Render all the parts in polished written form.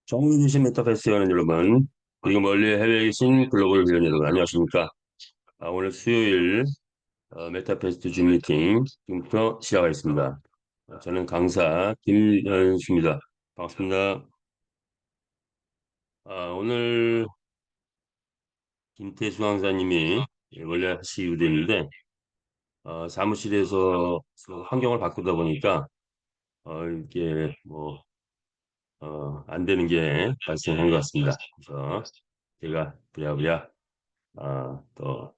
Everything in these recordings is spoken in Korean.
정유진 메타버스 하는 여러분, 그리고 멀리 해외에 계신 글로벌 회원 여러분, 안녕하십니까? 오늘 수요일 메타버스 줌 미팅 지금부터 시작하겠습니다. 저는 강사 김현수입니다. 반갑습니다. 오늘 김태수 강사님이 원래 하시 의뢰인데 사무실에서 환경을 바꾸다 보니까 이게 뭐 안 되는 게 발생한 것 같습니다. 그래서 제가 부랴부랴 또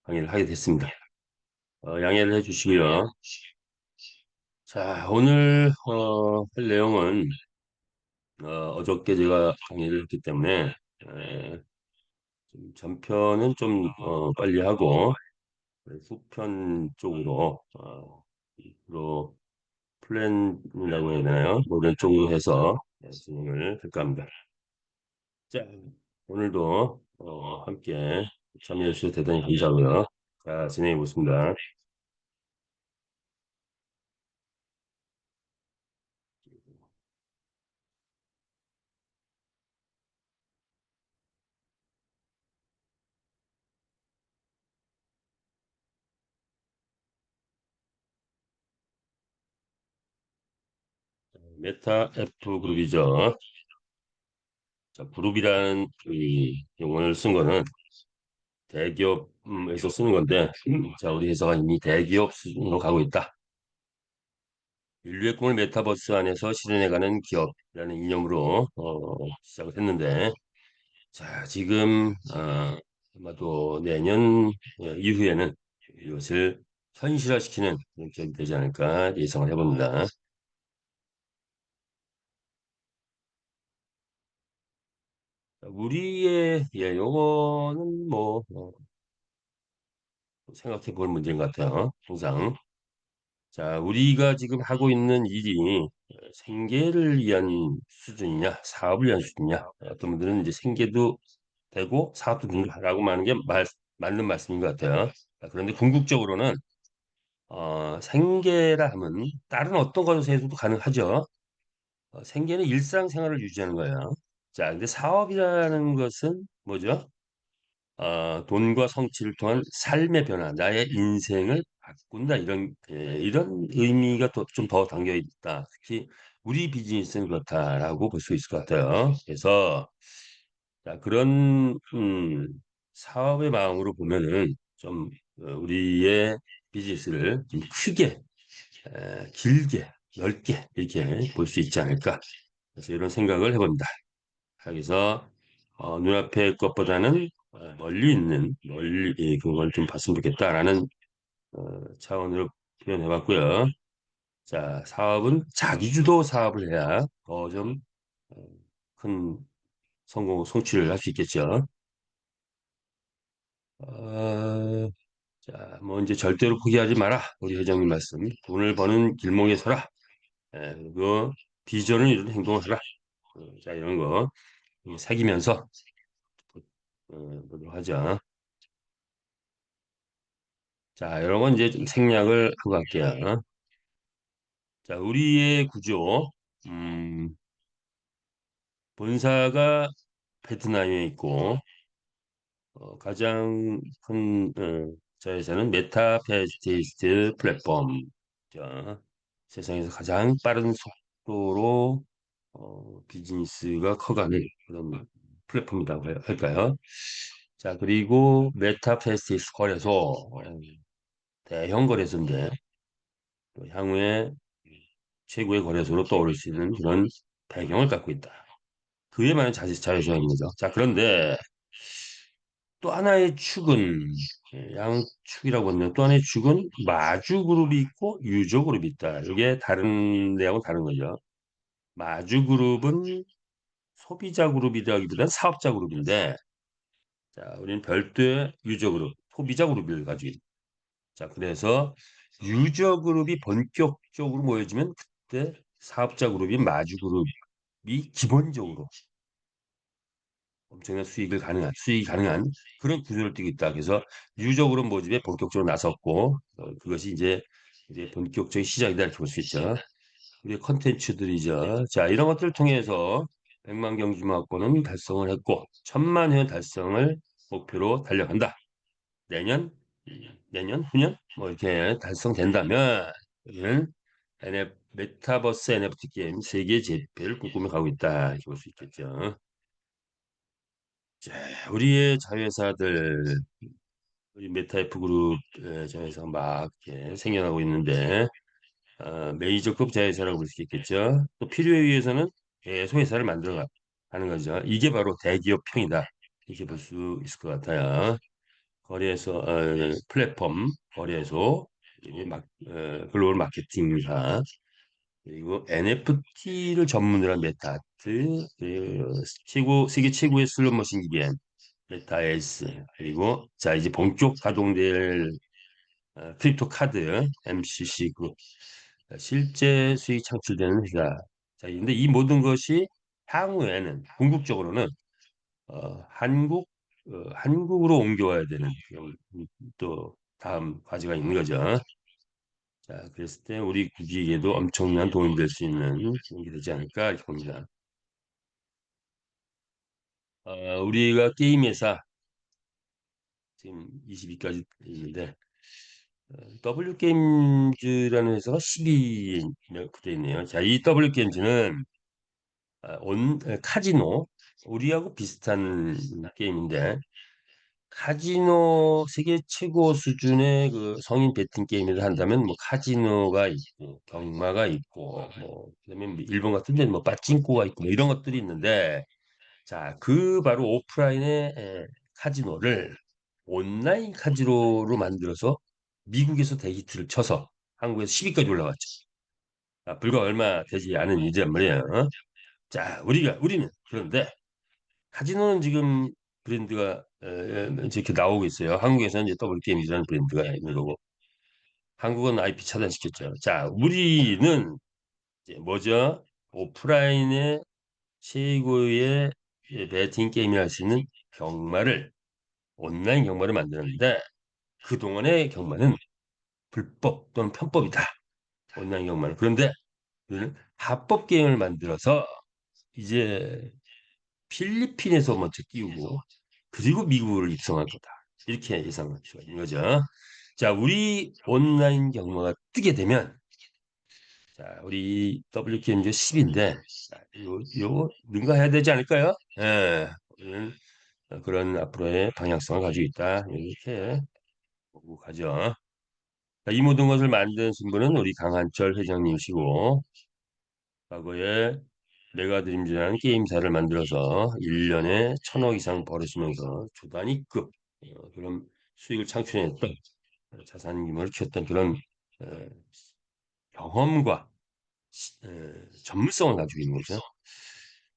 강의를 하게 됐습니다. 양해를 해주시고요. 자, 오늘 할 내용은 어저께 제가 강의를 했기 때문에 좀 전편은 좀 빨리 하고 후편 쪽으로 로 플랜이라고 해야 되나요? 뭐 이런 쪽으로 해서 진행을 할까 합니다. 자, 오늘도 함께 참여해 주셔서 대단히 감사하고요. 자, 진행해 보겠습니다. 메타 F 그룹이죠. 자, 그룹이라는 이 용어를 쓴 거는 대기업에서 쓰는 건데, 자, 우리 회사가 이미 대기업 수준으로 가고 있다. 인류의 꿈을 메타버스 안에서 실현해가는 기업이라는 이념으로 시작을 했는데, 자, 지금 아마도 내년 이후에는 이것을 현실화시키는 그런 기업이 되지 않을까 예상을 해봅니다. 우리의 요거는 뭐 생각해 볼 문제인 것 같아요. 항상. 자, 우리가 지금 하고 있는 일이 생계를 위한 수준이냐, 사업을 위한 수준이냐. 어떤 분들은 이제 생계도 되고 사업도 된다라고 하는 게 맞는 말씀인 것 같아요. 자, 그런데 궁극적으로는 생계라 하면 다른 어떤 것에서도 가능하죠. 생계는 일상생활을 유지하는 거예요. 자, 근데 사업이라는 것은 뭐죠? 돈과 성취를 통한 삶의 변화, 나의 인생을 바꾼다 이런 의미가 좀 더 담겨 있다. 특히 우리 비즈니스는 그렇다라고 볼 수 있을 것 같아요. 그래서 자, 그런 사업의 마음으로 보면은 좀 우리의 비즈니스를 좀 크게, 길게, 넓게 이렇게 볼 수 있지 않을까. 그래서 이런 생각을 해봅니다. 그래서 눈앞의 것보다는 멀리 그걸 좀 봤으면 좋겠다라는 차원으로 표현해봤고요. 자, 사업은 자기주도 사업을 해야 더 좀 큰 성취를 할 수 있겠죠. 어, 자, 뭐 이제 절대로 포기하지 마라. 우리 회장님 말씀. 돈을 버는 길목에 서라. 그리고 비전을 이루는 행동을 하라. 자, 이런 거 새기면서 보도록 하죠. 자, 이런 건 이제 좀 생략을 하고 갈게요. 자, 우리의 구조, 음, 본사가 베트남에 있고, 가장 큰 자회사는 메타페이스트 플랫폼. 자, 세상에서 가장 빠른 속도로 비즈니스가 커가는 그런 플랫폼이라고 할까요? 자, 그리고 메타페이스트 거래소, 대형 거래소인데, 또 향후에 최고의 거래소로 떠오를 수 있는 그런 배경을 갖고 있다. 그에 많은 자회사인 거죠. 자, 그런데 또 하나의 축은 양축이라고 하면 또 하나의 축은 마주 그룹이 있고 유저 그룹이 있다. 이게 다른 데하고 다른 거죠. 마주 그룹은 소비자 그룹이라기보다는 사업자 그룹인데, 자, 우리는 별도의 유저 그룹, 소비자 그룹을 가지고 있다. 자, 그래서 유저 그룹이 본격적으로 모여지면 그때 사업자 그룹인 마주 그룹이 기본적으로 엄청난 수익이 가능한 그런 구조를 띠고 있다. 그래서 유적으로 모집에 본격적으로 나섰고 그것이 이제 본격적인 시작이다 이렇게 볼 수 있죠. 우리 컨텐츠들이죠. 자, 이런 것들을 통해서 100만 경주마권은 달성을 했고 1000만 회원 달성을 목표로 달려간다. 내년, 내년, 후년 뭐 이렇게 달성된다면 우리는 메타버스 NFT 게임 세계 재배를 꿈꾸며 가고 있다. 이렇게 볼 수 있겠죠. 자, 우리의 자회사들, 우리 메타F 그룹 자회사가 막 이렇게 생겨나고 있는데 메이저급 자회사라고 볼 수 있겠죠. 또 필요에 의해서는 계속 회사를 만들어 가는 거죠. 이게 바로 대기업형이다. 이렇게 볼 수 있을 것 같아요. 거래소, 플랫폼, 거래소, 글로벌 마케팅사, 그리고 NFT를 전문으로 한 메타아트, 그리고 세계 최고의 슬롯머신 기계인 메타에스, 그리고 자, 이제 본격 가동될 크립토 카드, MCC 그룹, 실제 수익 창출되는 회사. 자, 근데 이 모든 것이 향후에는 궁극적으로는 한국으로 옮겨와야 되는 또 다음 과제가 있는 거죠. 자, 그랬을 때 우리 국익에도 엄청난 도움이 될 수 있는 그런 게 되지 않을까 이렇게 봅니다. 우리가 게임 회사 지금 22까지 있는데 W 게임즈라는 회사가 12에 붙어 있네요. 자, 이 W 게임즈는 카지노 우리하고 비슷한 게임인데 카지노 세계 최고 수준의 그 성인 베팅 게임을 한다면 뭐 카지노가 있고 경마가 있고 뭐 그다음에 뭐 일본 같은 데는 뭐 빠찡코가 있고 뭐 이런 것들이 있는데 자, 그 바로 오프라인의 카지노를 온라인 카지노로 만들어서 미국에서 대히트를 쳐서 한국에서 10위까지 올라왔죠. 불과 얼마 되지 않은 일이란 말이에요. 자, 우리는 그런데 카지노는 지금 브랜드가 이렇게 나오고 있어요. 한국에서는 이제 더블 게임이라는 브랜드가 있는 거고 한국은 IP 차단시켰죠. 자, 우리는 이제 뭐죠? 오프라인의 최고의 배팅 게임이 할 수 있는 경마를 온라인 경마를 만드는데 그동안의 경마는 불법 또는 편법이다. 온라인 경마는. 그런데 우리는 합법 게임을 만들어서 이제 필리핀에서 먼저 띄우고 그리고 미국을 입성할 거다. 이렇게 예상할 수가 있는 거죠. 자, 우리 온라인 경마가 뜨게 되면 자, 우리 WKMG 10인데 요 능가해야 되지 않을까요? 예. 우리는 그런 앞으로의 방향성을 가지고 있다. 이렇게 보고 가죠. 자, 이 모든 것을 만든 분은 우리 강한철 회장님이시고 과거에 메가드림즈라는 게임사를 만들어서 1년에 1000억 이상 벌으시면서 주 단위급 그런 수익을 창출했던 자산임을 키웠던 그런 어, 경험과 전문성을 가지고 있는 거죠.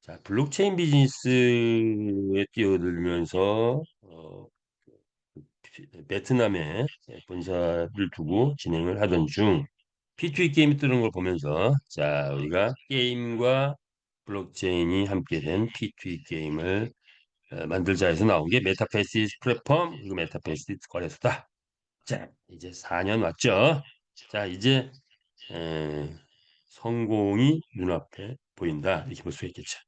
자, 블록체인 비즈니스에 뛰어들면서 베트남에 본사를 두고 진행을 하던 중 P2E 게임이 뜨는 걸 보면서 자, 우리가 게임과 블록체인이 함께된 P2E 게임을 만들자 해서 나온 게 메타페이스 플랫폼 그리고 메타페이스 거래소다. 자, 이제 4년 왔죠. 자, 이제 에, 성공이 눈앞에 보인다. 이렇게 볼 수 있겠죠.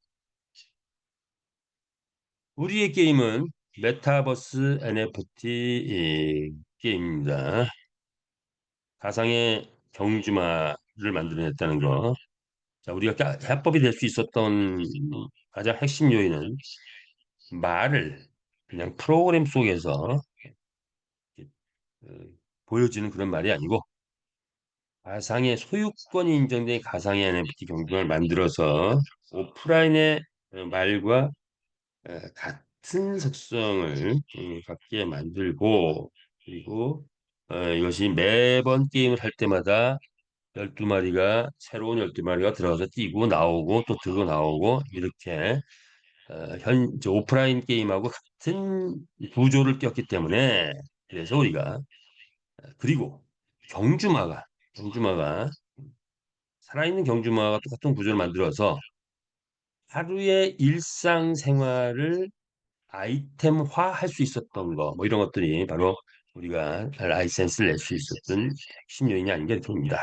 우리의 게임은 메타버스 NFT 게임입니다. 가상의 경주마를 만들어냈다는 거. 자, 우리가 해법이 될 수 있었던 가장 핵심 요인은 말을 그냥 프로그램 속에서 이렇게, 어, 보여지는 그런 말이 아니고 가상의 소유권이 인정된 가상의 NFT 경주마를 만들어서 오프라인의 말과 같은 속성을 갖게 만들고 그리고 이것이 매번 게임을 할 때마다 12마리가 새로운 12마리가 들어가서 뛰고 나오고 또 들고 나오고 이렇게 이제 오프라인 게임하고 같은 구조를 띄웠기 때문에 그래서 우리가 그리고 경주마가 살아있는 경주마가 똑같은 구조를 만들어서 하루의 일상생활을 아이템화 할 수 있었던 거, 뭐 이런 것들이 바로 우리가 라이센스를 낼 수 있었던 핵심 요인이 아닌가 이렇게 봅니다.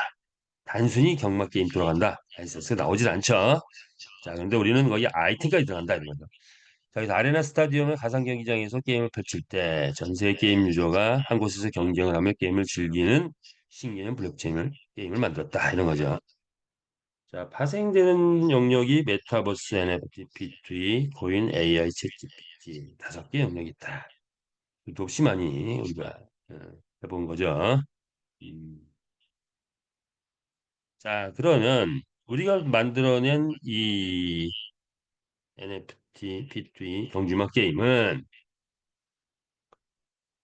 단순히 경마 게임 돌아간다. 라이센스가 나오질 않죠. 자, 근데 우리는 거기 아이템까지 들어간다 이런 거죠. 자, 그래서 아레나 스타디움의 가상 경기장에서 게임을 펼칠 때 전 세계 게임 유저가 한 곳에서 경쟁을 하며 게임을 즐기는 신기한 블록체인을 게임을 만들었다 이런 거죠. 자, 파생되는 영역이 메타버스, NFT, P2E, 코인, AI, 챗GPT 다섯 개 영역이 있다. 끝도 없이 많이 우리가 해본 거죠. 음. 자, 그러면 우리가 만들어낸 이 NFT, P2E 경주마 게임은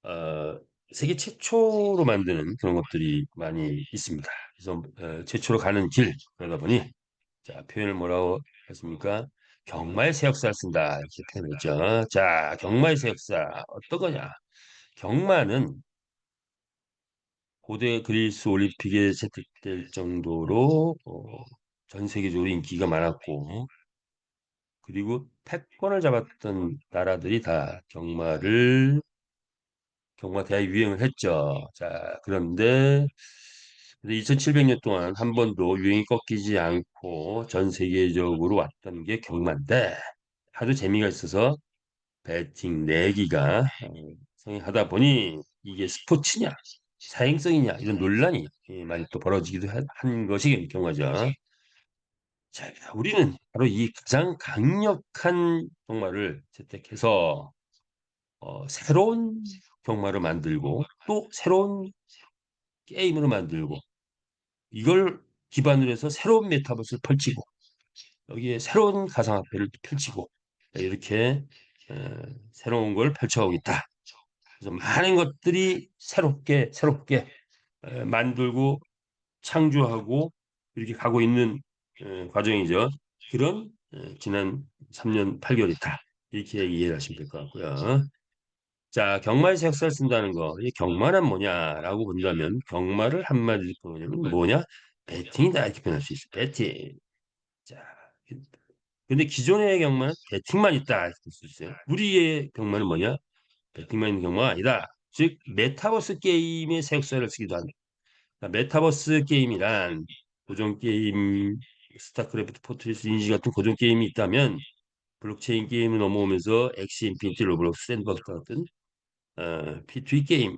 어, 세계 최초로 만드는 그런 것들이 많이 있습니다. 그래서 최초로 가는 길 그러다 보니 자 표현을 뭐라고 했습니까? 경마의 새 역사를 쓴다 이렇게 표현했죠. 자 경마의 새 역사 어떤 거냐? 경마는 고대 그리스 올림픽에 채택될 정도로 전 세계적으로 인기가 많았고 그리고 패권을 잡았던 나라들이 다 경마 대회 유행을 했죠. 자, 그런데 2700년 동안 한 번도 유행이 꺾이지 않고 전 세계적으로 왔던 게 경마인데 하도 재미가 있어서 배팅 내기가 성행하다 보니 이게 스포츠냐 사행성이냐 이런 논란이 많이 또 벌어지기도 한 것이 경마죠. 자, 우리는 바로 이 가장 강력한 경마를 채택해서 새로운 경마를 만들고 또 새로운 게임으로 만들고 이걸 기반으로 해서 새로운 메타버스를 펼치고 여기에 새로운 가상화폐를 펼치고 이렇게 어, 새로운 걸 펼쳐오고 있다. 그래서 많은 것들이 새롭게 만들고 창조하고 이렇게 가고 있는 과정이죠. 그런 지난 3년 8개월 있다. 이렇게 이해를 하시면 될 것 같고요. 자, 경마에서 역사를 쓴다는 거. 이 경마란 뭐냐라고 본다면 경마를 한마디로 보면 뭐냐? 배팅이다 이렇게 표현할 수 있어요. 배팅. 자, 근데 기존의 경마는 배팅만 있다 이렇게 볼수 있어요. 우리의 경마는 뭐냐? 배팅만 있는 경마가 아니다. 즉 메타버스 게임의 새 역사를 쓰기도 한다. 그러니까 메타버스 게임이란 고전 게임, 스타크래프트, 포트리스, 인지 같은 고전 게임이 있다면 블록체인 게임을 넘어오면서 엑시 인피니티, 로블록스, 샌드박스 같은 P2E 게임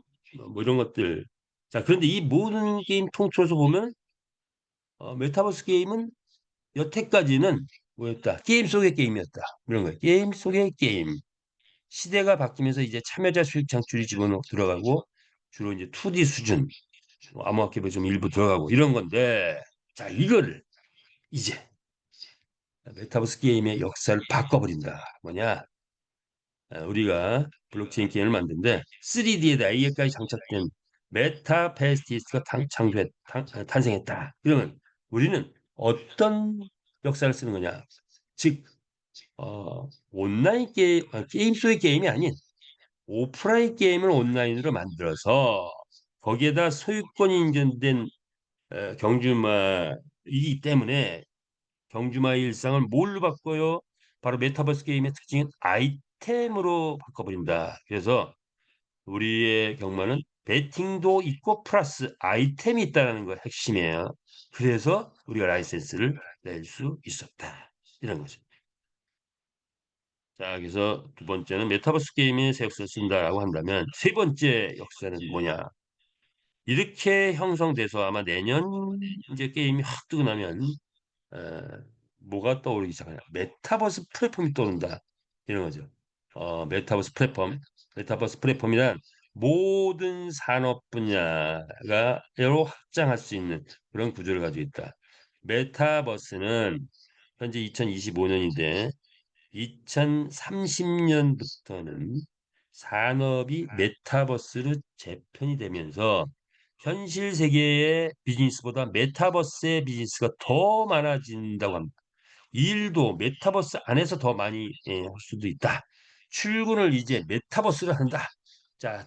뭐 이런 것들. 자, 그런데 이 모든 게임 통틀어서 보면 메타버스 게임은 여태까지는 뭐였다? 게임 속의 게임이었다. 이런 거예요. 게임 속의 게임. 시대가 바뀌면서 이제 참여자 수익 창출이 집어넣어 들어가고 주로 이제 2D 수준, 뭐 암호화폐 좀 일부 들어가고 이런 건데 자, 이거를 이제 메타버스 게임의 역사를 바꿔버린다. 뭐냐? 우리가 블록체인 게임을 만드는데 3D에다 AI까지 장착된 메타베스티스가 탄생했다. 그러면 우리는 어떤 역사를 쓰는 거냐? 즉 온라인 게임 속의 게임이 아닌 오프라인 게임을 온라인으로 만들어서 거기에다 소유권이 인정된 경주마이기 때문에 경주마의 일상을 뭘로 바꿔요? 바로 메타버스 게임의 특징은 아이템으로 바꿔버린다. 그래서 우리의 경마는 베팅도 있고 플러스 아이템이 있다는 거 핵심이에요. 그래서 우리가 라이센스를 낼 수 있었다. 이런 거죠. 자, 그래서 두 번째는 메타버스 게임의 새 역사를 쓴다라고 한다면 세 번째 역사는 뭐냐? 이렇게 형성돼서 아마 내년 이제 게임이 확 뜨고 나면 어, 뭐가 떠오르기 시작하냐? 메타버스 플랫폼이 떠오른다. 이런 거죠. 메타버스 플랫폼. 메타버스 플랫폼이란 모든 산업 분야가로 확장할 수 있는 그런 구조를 가지고 있다. 메타버스는 현재 2025년인데 2030년부터는 산업이 메타버스로 재편이 되면서 현실 세계의 비즈니스보다 메타버스의 비즈니스가 더 많아진다고 합니다. 일도 메타버스 안에서 더 많이 할 수도 있다. 출근을 이제 메타버스로 한다. 자,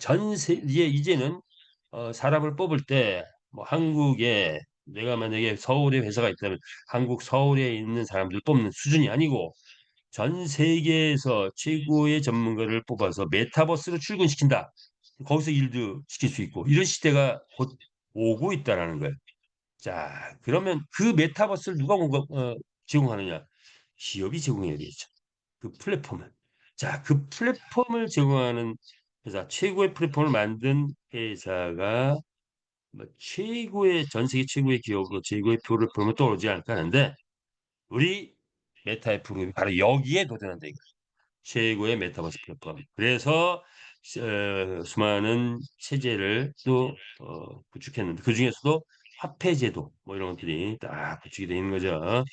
이제는 사람을 뽑을 때 뭐 한국에 내가 만약에 서울에 회사가 있다면 한국 서울에 있는 사람들 뽑는 수준이 아니고 전 세계에서 최고의 전문가를 뽑아서 메타버스로 출근시킨다. 거기서 일도 시킬 수 있고 이런 시대가 곧 오고 있다라는 거예요. 자, 그러면 그 메타버스를 누가 제공하느냐? 기업이 제공해야 되겠죠. 그 플랫폼을. 자, 그 플랫폼을 제공하는 회사, 최고의 플랫폼을 만든 회사가 뭐 최고의 전 세계 최고의 기업으로 최고의 플랫폼을 떠오르지 않을까 하는데 우리 메타의 프로그램이 바로 여기에 도전한다 이거. 최고의 메타버스 플랫폼. 그래서 수많은 체제를 또 구축했는데 그 중에서도 화폐 제도 뭐 이런 것들이 딱 구축이 되어 있는 거죠.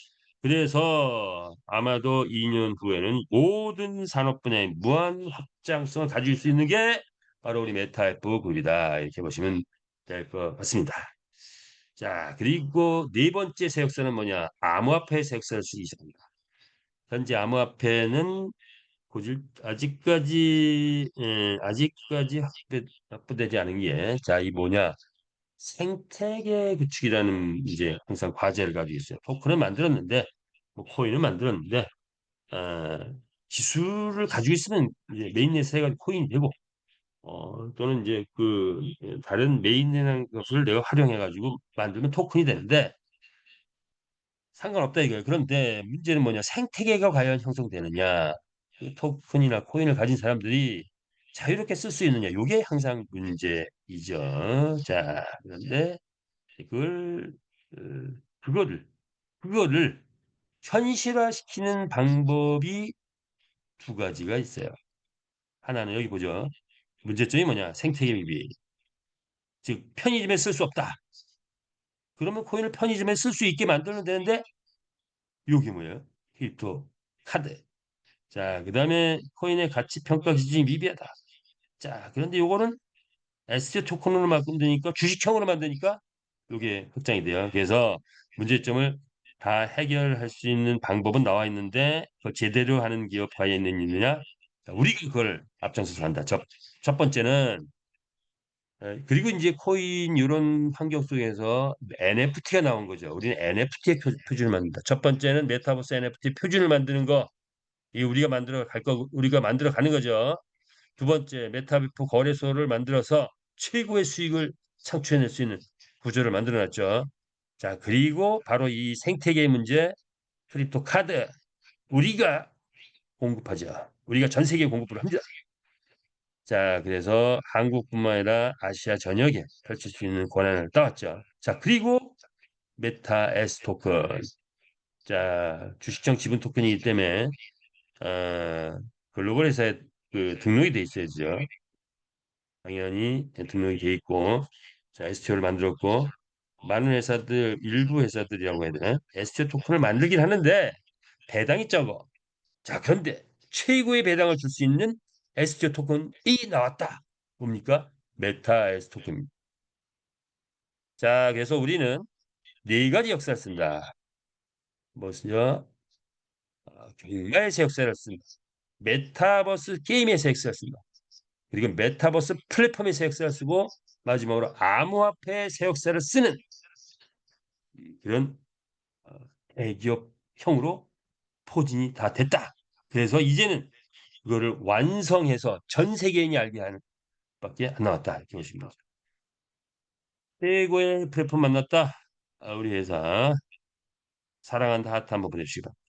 그래서 아마도 2년 후에는 모든 산업 분야의 무한 확장성을 가질 수 있는 게 바로 우리 메타F 그룹이다. 이렇게 보시면 될 것 같습니다. 자, 그리고 네 번째 세력사는 뭐냐? 암호화폐 세력사를 쓰기 시작합니다. 현재 암호화폐는 아직까지 확보되지 않은 게, 자, 이 뭐냐, 생태계 구축이라는 이제 항상 과제를 가지고 있어요. 토큰을 만들었는데, 뭐 코인을 만들었는데, 아, 기술을 가지고 있으면 이제 메인넷에 해가지고 코인이 되고, 또는 이제 그 다른 메인넷이라는 것을 내가 활용해가지고 만들면 토큰이 되는데, 상관없다 이거예요. 그런데 문제는 뭐냐? 생태계가 과연 형성되느냐? 그 토큰이나 코인을 가진 사람들이 자유롭게 쓸 수 있느냐? 이게 항상 문제이죠. 자, 그런데 그걸 어, 그거를 그거를 현실화시키는 방법이 두 가지가 있어요. 하나는 여기 보죠. 문제점이 뭐냐? 생태계 미비. 즉 편의점에 쓸 수 없다. 그러면 코인을 편의점에 쓸 수 있게 만들면 되는데 이게 뭐예요? 크립토 카드. 자, 그다음에 코인의 가치 평가 기준이 미비하다. 자, 그런데 요거는 에스테 토큰으로 만드니까 주식형으로 만드니까 이게 확장이 돼요. 그래서 문제점을 다 해결할 수 있는 방법은 나와 있는데 그걸 제대로 하는 기업 과연 있느냐? 자, 우리가 그걸 앞장서서 한다. 첫 번째는 그리고 이제 코인 이런 환경 속에서 NFT가 나온 거죠. 우리는 NFT의 표준을 만든다. 첫 번째는 메타버스 NFT 표준을 만드는 거. 이 우리가 만들어 가는 거죠. 두 번째, 메타비프 거래소를 만들어서 최고의 수익을 창출해낼 수 있는 구조를 만들어 놨죠. 자, 그리고 바로 이 생태계 문제, 크립토 카드 우리가 공급하죠. 우리가 전 세계에 공급을 합니다. 자, 그래서 한국뿐만 아니라 아시아 전역에 펼칠 수 있는 권한을 따왔죠. 자, 그리고 메타 S 토큰. 자, 주식형 지분 토큰이기 때문에 글로벌 회사에 그 등록이 돼 있어야죠. 당연히 등록이 돼 있고, 자, STO를 만들었고, 많은 회사들, 일부 회사들이라고 해야 되나? STO 토큰을 만들긴 하는데, 배당이 적어. 자, 그런데 최고의 배당을 줄 수 있는 STO 토큰이 나왔다. 뭡니까? 메타 S 토큰입니다. 자, 그래서 우리는 네 가지 역사를 쓴다. 무엇이죠? 경가에서 역사를 쓴다. 메타버스 게임에서 역사를 쓴다. 그리고 메타버스 플랫폼의 새 역사를 쓰고 마지막으로 암호화폐 새 역사를 쓰는 그런 어, 대기업형으로 포진이 다 됐다. 그래서 이제는 그거를 완성해서 전 세계인이 알게 하는 밖에 안 나왔다. 이렇게 보시면 되죠. 최고의 플랫폼 만났다. 우리 회사 사랑한다 하트 한번 보내주시기 바랍니다.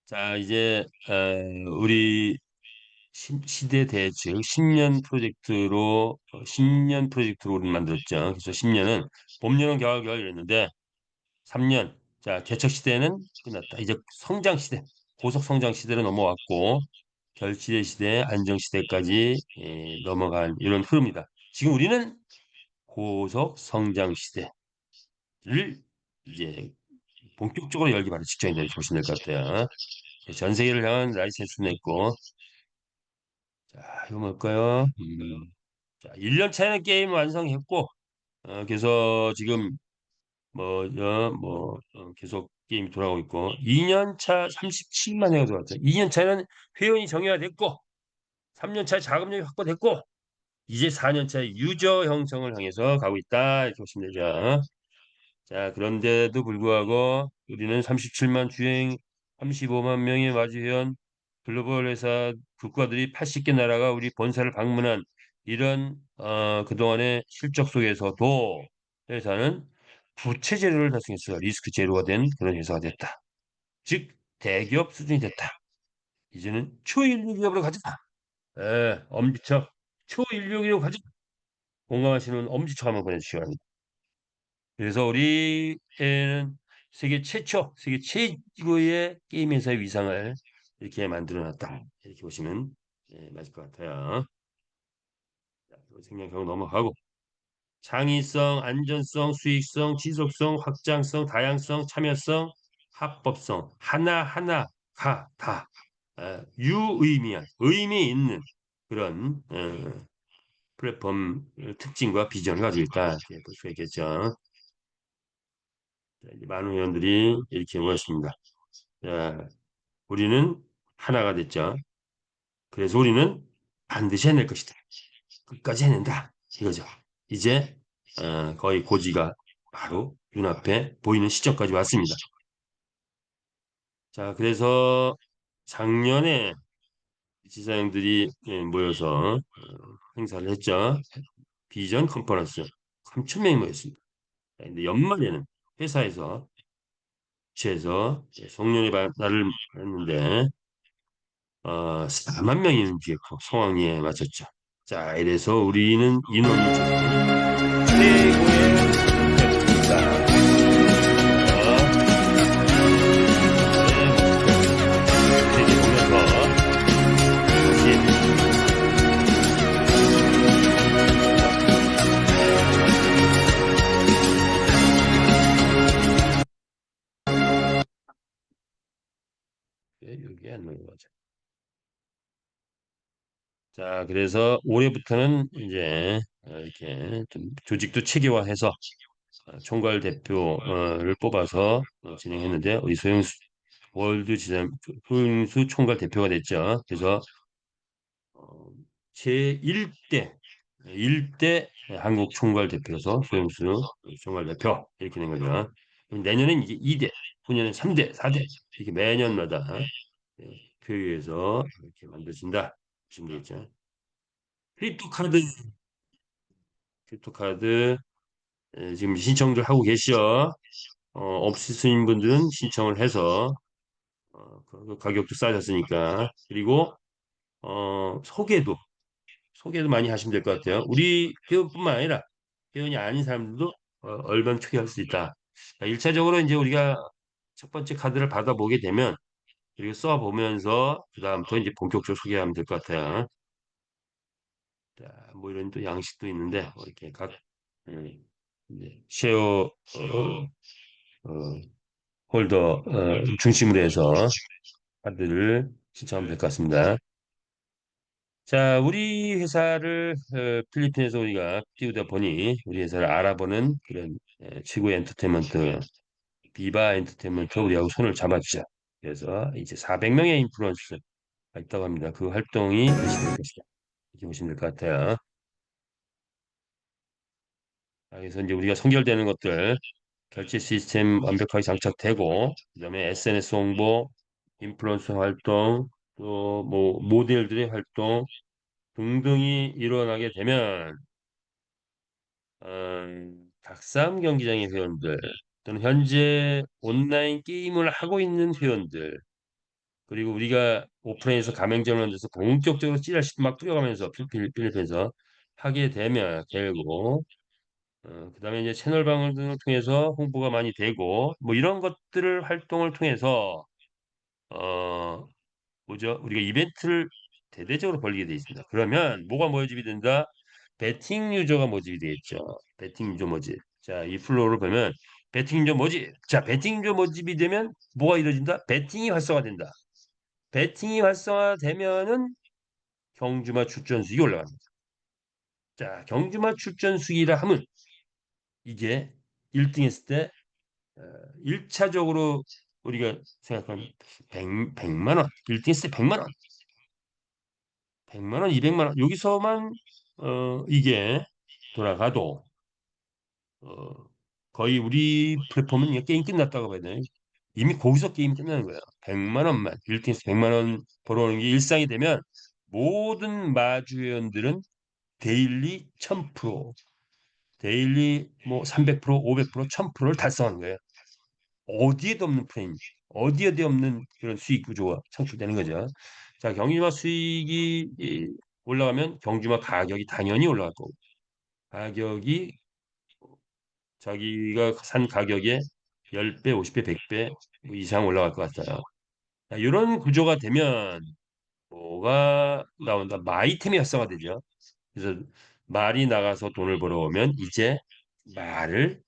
자, 이제 우리 시대 대책 10년 프로젝트로 10년 프로젝트로 우리 만들었죠. 그래서 10년은 봄, 여름, 겨울, 겨울 이랬는데 3년. 자, 개척 시대는 끝났다. 이제 성장 시대, 고속 성장 시대로 넘어왔고 결시대 시대, 안정 시대까지 넘어간 이런 흐름이다. 지금 우리는 고속 성장 시대를 이제 본격적으로 열기 바로 직전이다 이렇게 보시면 될 것 같아요. 전 세계를 향한 라이센스 냈고 자, 이거 뭘까요? 자, 1년 차에는 게임 완성했고, 그래서 지금 계속 게임이 돌아오고 있고, 2년 차 37만 회가 들어왔죠. 2년 차에는 회원이 정예화됐고, 3년 차에 자금력이 확보됐고, 이제 4년 차에 유저 형성을 향해서 가고 있다. 이렇게 보시면 되죠. 자, 그런데도 불구하고 우리는 37만 주행, 35만 명의 마주 회원, 글로벌 회사 국가들이 80개 나라가 우리 본사를 방문한 이런 그동안의 실적 속에서도 회사는 부채 제로를 달성해서 리스크 제로가 된 그런 회사가 됐다. 즉 대기업 수준이 됐다. 이제는 초인류 기업으로 가자. 엄지척 초인류 기업 가자. 공감하시는 엄지척 한번 보내주시기 바랍니다. 그래서 우리는 세계 최고의 게임 회사의 위상을 이렇게 만들어놨다. 이렇게 보시면 맞을 것 같아요. 자, 생략하고 넘어가고 창의성, 안전성, 수익성, 지속성, 확장성, 다양성, 참여성, 합법성 하나하나가 다 유의미한 의미 있는 그런 플랫폼 특징과 비전을 가지고 있다 이렇게 볼 수가 있겠죠. 자, 이제 많은 회원들이 이렇게 모였습니다. 자, 우리는 하나가 됐죠. 그래서 우리는 반드시 해낼 것이다. 끝까지 해낸다. 이거죠. 이제 거의 고지가 바로 눈앞에 보이는 시점까지 왔습니다. 자, 그래서 작년에 지사장들이 모여서 행사를 했죠. 비전 컨퍼런스 3천 명이 모였습니다. 근데 연말에는 회사에서 주최해서 송년회 날을 했는데 4만 명이 기획하고 성황리에 마쳤죠. 자, 이래서 우리는 인원이 최고의 세계 보면서 다시 여기 안 넘어가죠. 자, 그래서 올해부터는 이제 이렇게 좀 조직도 체계화해서 총괄 대표를 뽑아서 진행했는데 우리 소영수 월드 지산 소영수 총괄 대표가 됐죠. 그래서 제1대 1대 한국 총괄 대표에서 소영수 총괄 대표 이렇게 된 거죠. 내년엔 이제 2대, 후년엔 3대, 4대 이렇게 매년마다 교육에서 이렇게 만들어진다. 보시면 되겠죠. 크립토 카드, 크립토 카드 지금 신청들 하고 계시죠. 없으신 분들은 신청을 해서 그 가격도 싸졌으니까 그리고 소개도 많이 하시면 될 것 같아요. 우리 회원뿐만 아니라 회원이 아닌 사람들도 얼마나 초기할 수 있다. 1차적으로 이제 우리가 첫 번째 카드를 받아보게 되면 그리고 써보면서 그다음부터 이제 본격적으로 소개하면 될 것 같아요. 자, 뭐 이런 또 양식도 있는데 뭐 이렇게 각 이제 쉐어 어, 홀더 중심으로 해서 카드를 신청하면 될 것 같습니다. 자, 우리 회사를 필리핀에서 우리가 띄우다 보니 우리 회사를 알아보는 그런 최고의 엔터테인먼트 비바 엔터테인먼트 우리하고 손을 잡았죠. 그래서 이제 400명의 인플루언서가 있다고 합니다. 그 활동이 개시될 것이다. 이렇게 보시면 될 것 같아요. 그래서 이제 우리가 선결되는 것들 결제 시스템 완벽하게 장착되고 그다음에 SNS 홍보, 인플루언서 활동, 또 뭐 모델들의 활동 등등이 일어나게 되면 닭싸움 경기장의 회원들 또는 현재 온라인 게임을 하고 있는 회원들 그리고 우리가 오프라인에서 가맹점을 만들어서 본격적으로 찌라시 막 뿌려가면서 필리핀에서 하게 되면 되고 그다음에 이제 채널 방송을 통해서 홍보가 많이 되고 뭐 이런 것들을 활동을 통해서 어 뭐죠? 우리가 이벤트를 대대적으로 벌리게 돼 있습니다. 그러면 뭐가 모집이 된다? 베팅 유저가 모집이 되겠죠. 베팅 유저 모집. 자, 이 플로우를 보면 베팅 유저 모집. 자, 베팅 유저 모집이 되면 뭐가 이루어진다? 베팅이 활성화된다. 베팅이 활성화되면은 경주마 출전수익이 올라갑니다. 자, 경주마 출전수익이라 하면 이게 1등 했을 때 1차적으로 우리가 생각하는 100만 원, 1등 했을 때 100만 원, 100만 원, 200만 원 여기서만 이게 돌아가도 어, 거의 우리 플랫폼은 그냥 게임 끝났다고 봐야 되나 이미 거기서 게임 끝나는 거야. 100만 원만 1등에서 100만 원 벌어오는 게 일상이 되면 모든 마주회원들은 데일리 1000% 데일리 뭐 300%, 500%, 1000%를 달성하는 거예요. 어디에도 없는 프레임, 어디에도 없는 그런 수익 구조가 창출되는 거죠. 자, 경주마 수익이 올라가면 경주마 가격이 당연히 올라갈 거고, 가격이 자기가 산 가격의 10배, 50배, 100배 이상 올라갈 것 같아요. 자, 이런 구조가 되면 뭐가 나온다? 마이템이 활성화되죠. 그래서 말이 나가서 돈을 벌어오면 이제 말을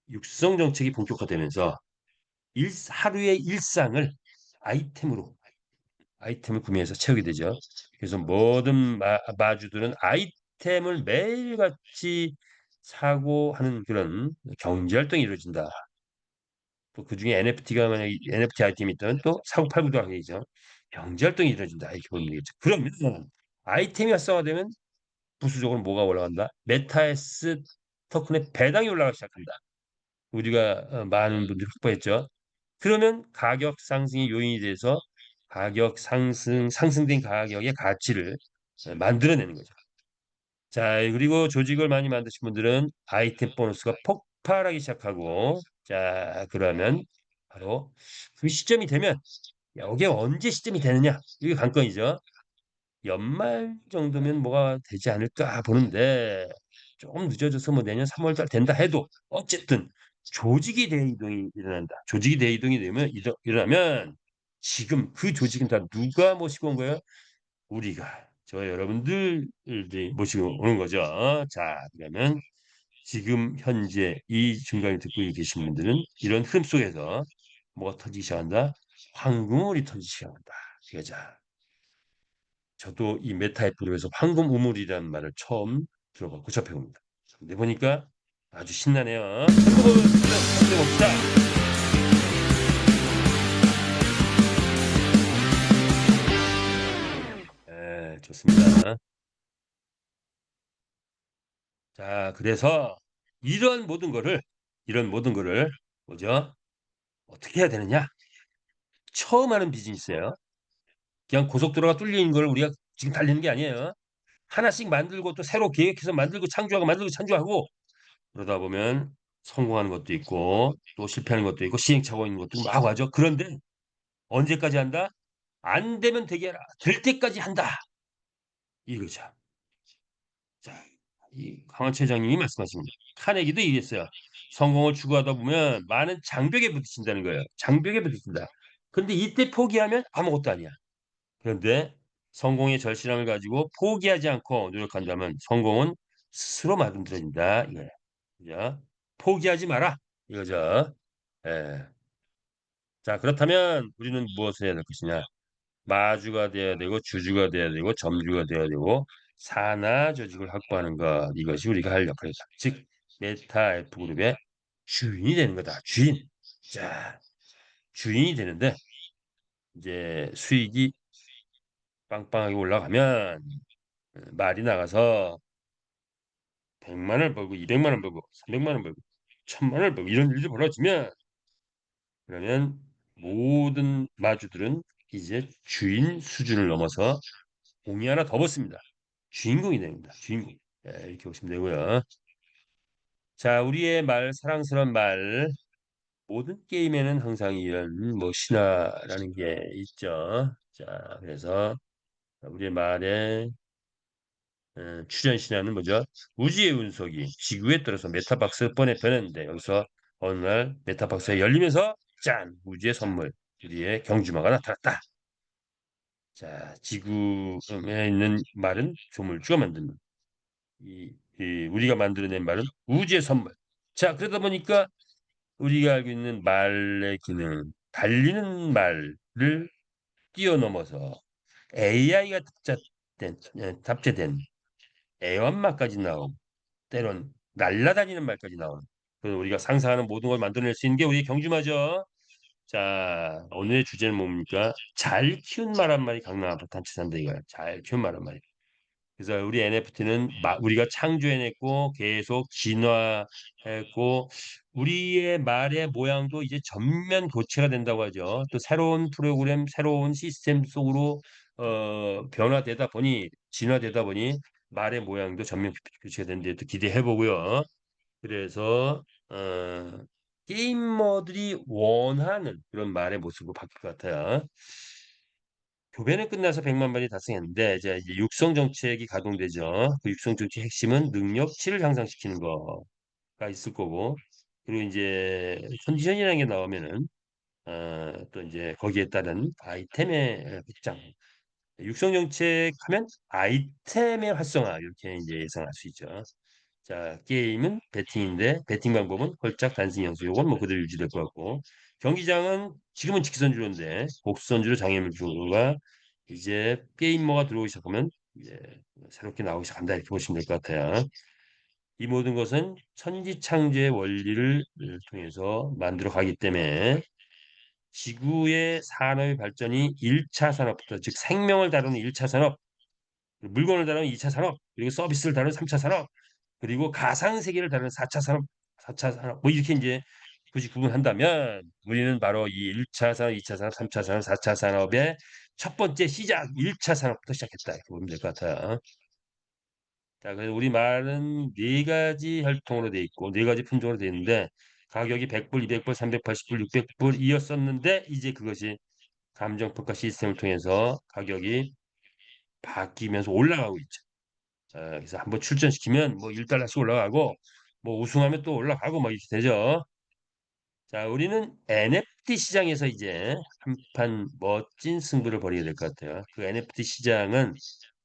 육성 정책이 본격화되면서 하루의 일상을 아이템으로 아이템을 구매해서 채우게 되죠. 그래서 모든 마주들은 아이템을 매일같이 사고 하는 그런 경제 활동이 이루어진다. 또 그중에 NFT가 만약 NFT 아이템이 있다면 또 사고 팔고도 하게 되죠. 경제 활동이 이루어진다. 이렇게 보면 되겠죠. 그러면 아이템이 활성화되면 부수적으로 뭐가 올라간다? 메타에스 토큰의 배당이 올라가기 시작한다. 우리가 많은 분들이 확보했죠. 그러면 가격 상승의 요인이 돼서 상승된 가격의 가치를 만들어내는 거죠. 자, 그리고 조직을 많이 만드신 분들은 아이템 보너스가 폭발하기 시작하고, 자, 그러면 바로 그 시점이 되면, 이게 언제 시점이 되느냐? 이게 관건이죠. 연말 정도면 뭐가 되지 않을까 보는데, 조금 늦어져서 뭐 내년 3월 달 된다 해도, 어쨌든 조직이 대이동이 일어난다. 조직이 대이동이 되면, 일어나면, 지금 그 조직은 다 누가 모시고 온 거예요? 우리가 저 여러분들 모시고 오는 거죠. 자, 그러면 지금 현재 이 중간에 듣고 계신 분들은 이런 흐름 속에서 뭐가 터지기 시작한다? 황금물이 터지기 시작한다. 이거죠. 저도 이 메타의 그룹에서 황금우물이라는 말을 처음 들어봤고 접해봅니다. 근데 보니까 아주 신나네요. 한번 봅시다. 네, 좋습니다. 자, 그래서 이런 모든 거를 뭐죠? 어떻게 해야 되느냐? 처음 하는 비즈니스예요. 그냥 고속도로가 뚫리는 걸 우리가 지금 달리는 게 아니에요. 하나씩 만들고 또 새로 계획해서 만들고 창조하고 만들고 창조하고 그러다 보면 성공하는 것도 있고 또 실패하는 것도 있고 시행착오 있는 것도 막 하죠. 그런데 언제까지 한다? 안 되면 되게 해라. 될 때까지 한다. 이거죠. 자, 이 강원 회장님이 말씀하십니다. 카네기도 얘기했어요. 성공을 추구하다 보면 많은 장벽에 부딪힌다는 거예요. 장벽에 부딪힌다. 근데 이때 포기하면 아무것도 아니야. 그런데 성공의 절실함을 가지고 포기하지 않고 노력한다면 성공은 스스로 만들어진다. 예. 그죠? 포기하지 마라. 이거죠. 예. 자, 그렇다면 우리는 무엇을 해야 될 것이냐? 마주가 돼야 되고 주주가 돼야 되고 점주가 돼야 되고 산하 조직을 확보하는 것 이것이 우리가 할 역할이다. 즉 메타 F 그룹의 주인이 되는 거다. 주인. 자, 주인이 되는데 이제 수익이 빵빵하게 올라가면 말이 나가서 100만 원 벌고 200만 원 벌고 300만 원 벌고 1000만 원 벌고 이런 일이 벌어지면 그러면 모든 마주들은 이제 주인 수준을 넘어서 공이 하나 더 붙습니다. 주인공이 됩니다. 주인공. 네, 이렇게 보시면 되고요. 자, 우리의 말, 사랑스러운 말. 모든 게임에는 항상 이런 뭐 신화라는 게 있죠. 자, 그래서 우리의 말에 출현 신화는 뭐죠? 우주의 운석이 지구에 떨어서 메타박스 뻔에 변했는데 여기서 어느 날 메타박스가 열리면서 짠! 우주의 선물, 우리의 경주마가 나타났다. 자, 지구에 있는 말은 조물주가 만든 우리가 만들어낸 말은 우주의 선물. 자, 그러다 보니까 우리가 알고 있는 말의 기능, 달리는 말을 뛰어넘어서 AI가 탑재된 애완말까지 나오고 때론 날아다니는 말까지 나오는 그래서 우리가 상상하는 모든 걸 만들어낼 수 있는 게 우리 경주마죠. 자, 오늘의 주제는 뭡니까? 잘 키운 말 한 마리 강남 아파트 한 채 산다 이거야. 잘 키운 말 한 마리. 그래서 우리 NFT는 우리가 창조해냈고 계속 진화했고 우리의 말의 모양도 이제 전면 교체가 된다고 하죠. 또 새로운 프로그램, 새로운 시스템 속으로 변화되다 보니 진화되다 보니 말의 모양도 전면 교체가 되는데 또 기대해 보고요. 그래서 게이머들이 원하는 그런 말의 모습으로 바뀔 것 같아요. 교배는 끝나서 100만 발이 달성했는데 이제 육성 정책이 가동되죠. 그 육성 정책 핵심은 능력치를 향상시키는 거가 있을 거고, 그리고 이제 컨디션이라는 게 나오면은 또 이제 거기에 따른 아이템의 확장. 육성 정책 하면 아이템의 활성화 이렇게 이제 예상할 수 있죠. 자, 게임은 배팅인데 배팅 방법은 홀짝 단순 연수. 요건 뭐 그대로 유지될 것 같고, 경기장은 지금은 직선주로인데 곡선주로 장애물주가 이제 게임머가 들어오기 시작하면 이제 새롭게 나오기 시작한다 이렇게 보시면 될 것 같아요. 이 모든 것은 천지창조의 원리를 통해서 만들어 가기 때문에 지구의 산업의 발전이 1차 산업부터, 즉 생명을 다루는 1차 산업, 물건을 다루는 2차 산업, 그리고 서비스를 다루는 3차 산업, 그리고 가상 세계를 다루는 4차 산업, 4차 산업, 뭐 이렇게 이제 굳이 구분한다면 우리는 바로 이 1차 산업, 2차 산업, 3차 산업, 4차 산업의 첫 번째 시작 1차 산업부터 시작했다 이렇게 보면 될 것 같아요. 자, 그래서 우리 말은 네 가지 혈통으로 돼 있고 네 가지 품종으로 돼 있는데 가격이 100불, 200불, 380불, 600불이었었는데 이제 그것이 감정평가 시스템을 통해서 가격이 바뀌면서 올라가고 있죠. 자, 그래서 한번 출전시키면 뭐 1달러씩 올라가고 뭐 우승하면 또 올라가고 막 이렇게 되죠. 자, 우리는 NFT 시장에서 이제 한판 멋진 승부를 벌이게 될 것 같아요. 그 NFT 시장은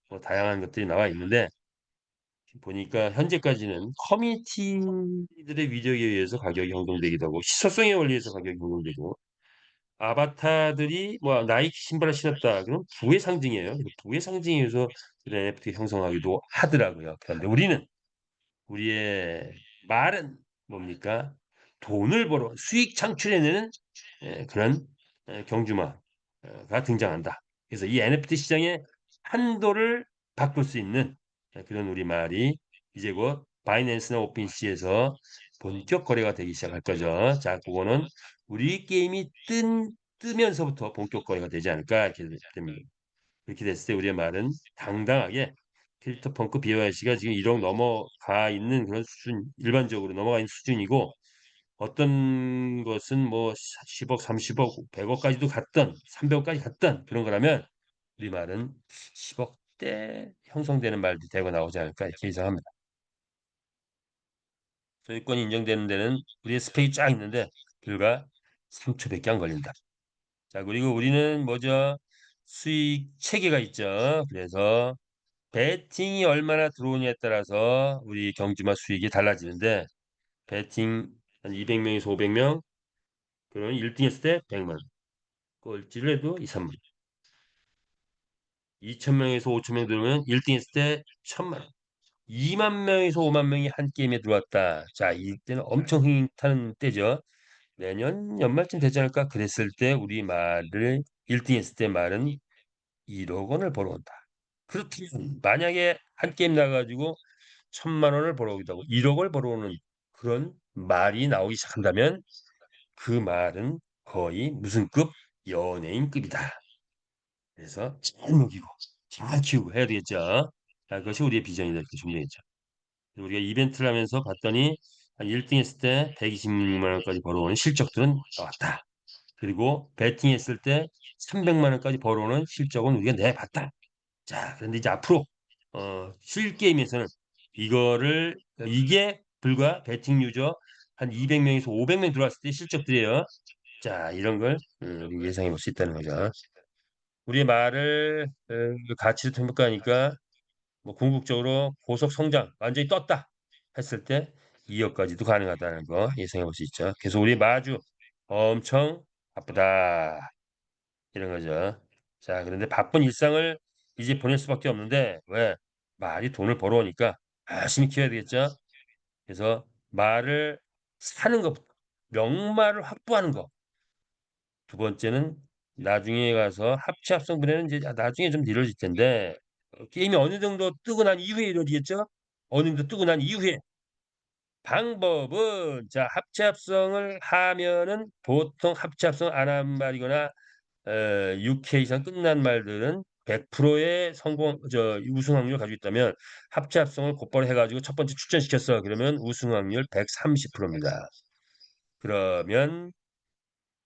뭐 다양한 것들이 나와 있는데 보니까 현재까지는 커뮤니티들의 위력에 의해서 가격이 형성되기도 하고 희소성에 원리에서 가격이 형성되고 아바타들이 뭐 나이키 신발을 신었다 그럼 부의 상징이에요. 부의 상징에 의해서 NFT 형성하기도 하더라고요. 그런데 우리의 말은 뭡니까? 돈을 벌어 수익 창출해내는 그런 경주마가 등장한다. 그래서 이 NFT 시장의 한도를 바꿀 수 있는 그런 우리 말이 이제 곧 바이낸스나 오픈시에서 본격 거래가 되기 시작할 거죠. 자, 그거는 우리 게임이 뜨면서부터 본격 거래가 되지 않을까 이렇게 됩니다. 그렇게 됐을 때 우리의 말은 당당하게 필터 펑크 BYC가 지금 1억 넘어가 있는 그런 수준, 일반적으로 넘어가 있는 수준이고 어떤 것은 뭐 10억, 30억, 100억까지도 갔던 300억까지 갔던 그런 거라면 우리 말은 10억대 형성되는 말도 되고 나오지 않을까 이렇게 예상합니다. 소유권이 인정되는 데는 우리의 스펙이 쫙 있는데 불과 3초밖에 안 걸린다. 자, 그리고 우리는 뭐죠? 수익 체계가 있죠. 그래서 배팅이 얼마나 들어오냐에 따라서 우리 경주마 수익이 달라지는데 배팅 한 200명에서 500명 그러면 1등 했을 때 100만 원. 꼴찌를 해도 2, 3만 원. 2,000명에서 5,000명 들어오면 1등 했을 때 1,000만 원. 2만 명에서 5만 명이 한 게임에 들어왔다. 자, 이때는 엄청 흥이 타는 때죠. 내년 연말쯤 되지 않을까? 그랬을 때 우리 말을 1등 했을 때 말은 1억 원을 벌어온다. 그렇다면 만약에 한 게임 나가지고 1,000만 원을 벌어오기도 하고 1억을 벌어오는 그런 말이 나오기 시작한다면 그 말은 거의 무슨 급? 연예인급이다. 그래서 잘 먹이고 잘 키우고 해야 되겠죠. 자, 그것이 우리의 비전이다 이렇게 주면 되겠죠. 우리가 이벤트를 하면서 봤더니 한 1등 했을 때 126만 원까지 벌어오는 실적들은 나왔다. 그리고 배팅 했을 때 300만 원까지 벌어오는 실적은 우리가 내봤다. 자, 그런데 이제 앞으로 실게임에서는 이게 불과 배팅 유저 한 200명에서 500명 들어왔을 때 실적들이에요. 자, 이런 걸 우리 예상해 볼 수 있다는 거죠. 우리의 말을 가치를 평가하니까 뭐 궁극적으로 고속 성장 완전히 떴다 했을 때 2억까지도 가능하다는 거 예상해 볼 수 있죠. 그래서 우리 마주 엄청 바쁘다 이런 거죠. 자, 그런데 바쁜 일상을 이제 보낼 수밖에 없는데 왜? 말이 돈을 벌어오니까 열심히 키워야 되겠죠. 그래서 말을 사는 것부터 명말을 확보하는 거. 두 번째는 나중에 가서 합체 합성 분해는 이제 나중에 좀 이루어질 텐데 게임이 어느 정도 뜨고 난 이후에 이루어지겠죠? 어느 정도 뜨고 난 이후에 방법은 자 합체 합성을 하면은 보통 합체 합성 안 한 말이거나 6회 이상 끝난 말들은 100%의 우승 확률을 가지고 있다면 합체 합성을 곧바로 해가지고 첫 번째 출전시켰어. 그러면 우승 확률 130%입니다. 그러면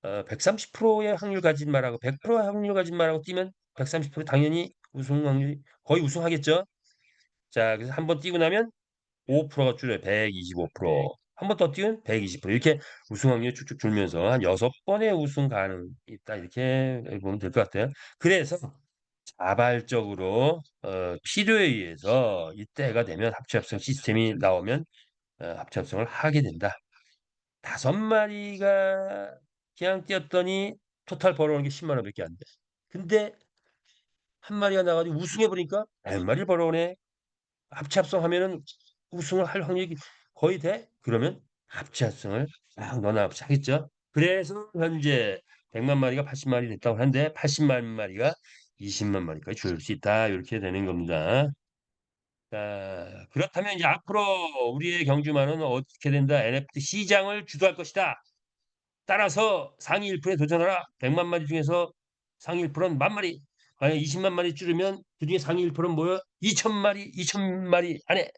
130%의 확률 가진 말하고 100%의 확률 가진 말하고 뛰면 130% 당연히 우승 확률이 거의 우승하겠죠. 자, 그래서 한 번 뛰고 나면 5%가 줄어요. 125%. 한 번 더 뛰면 120%. 이렇게 우승 확률이 쭉쭉 줄면서 한 6번의 우승 가능이 있다. 이렇게 보면 될 것 같아요. 그래서 자발적으로 필요에 의해서 이때가 되면 합체합성 시스템이 나오면 합체합성을 하게 된다. 5마리가 그냥 뛰었더니 토탈 벌어오는 게 10만 원밖에 안 돼. 근데 한 마리가 나가지고 우승해 보니까 100마리를 벌어오네. 합체합성하면은 우승을 할 확률이 거의 돼? 그러면 합체합성을 딱 너나 없이 하겠죠. 그래서 현재 100만 마리가 80마리 됐다고 하는데 80만 마리가 20만 마리까지 줄일 수 있다. 이렇게 되는 겁니다. 자, 그렇다면 이제 앞으로 우리의 경주마는 어떻게 된다? NFT 시장을 주도할 것이다. 따라서 상위 1%에 도전하라. 100만 마리 중에서 상위 1%는 만 마리. 만약 20만 마리 줄이면 그중에 상위 1%는 뭐야? 2천 마리, 2천 마리 안에.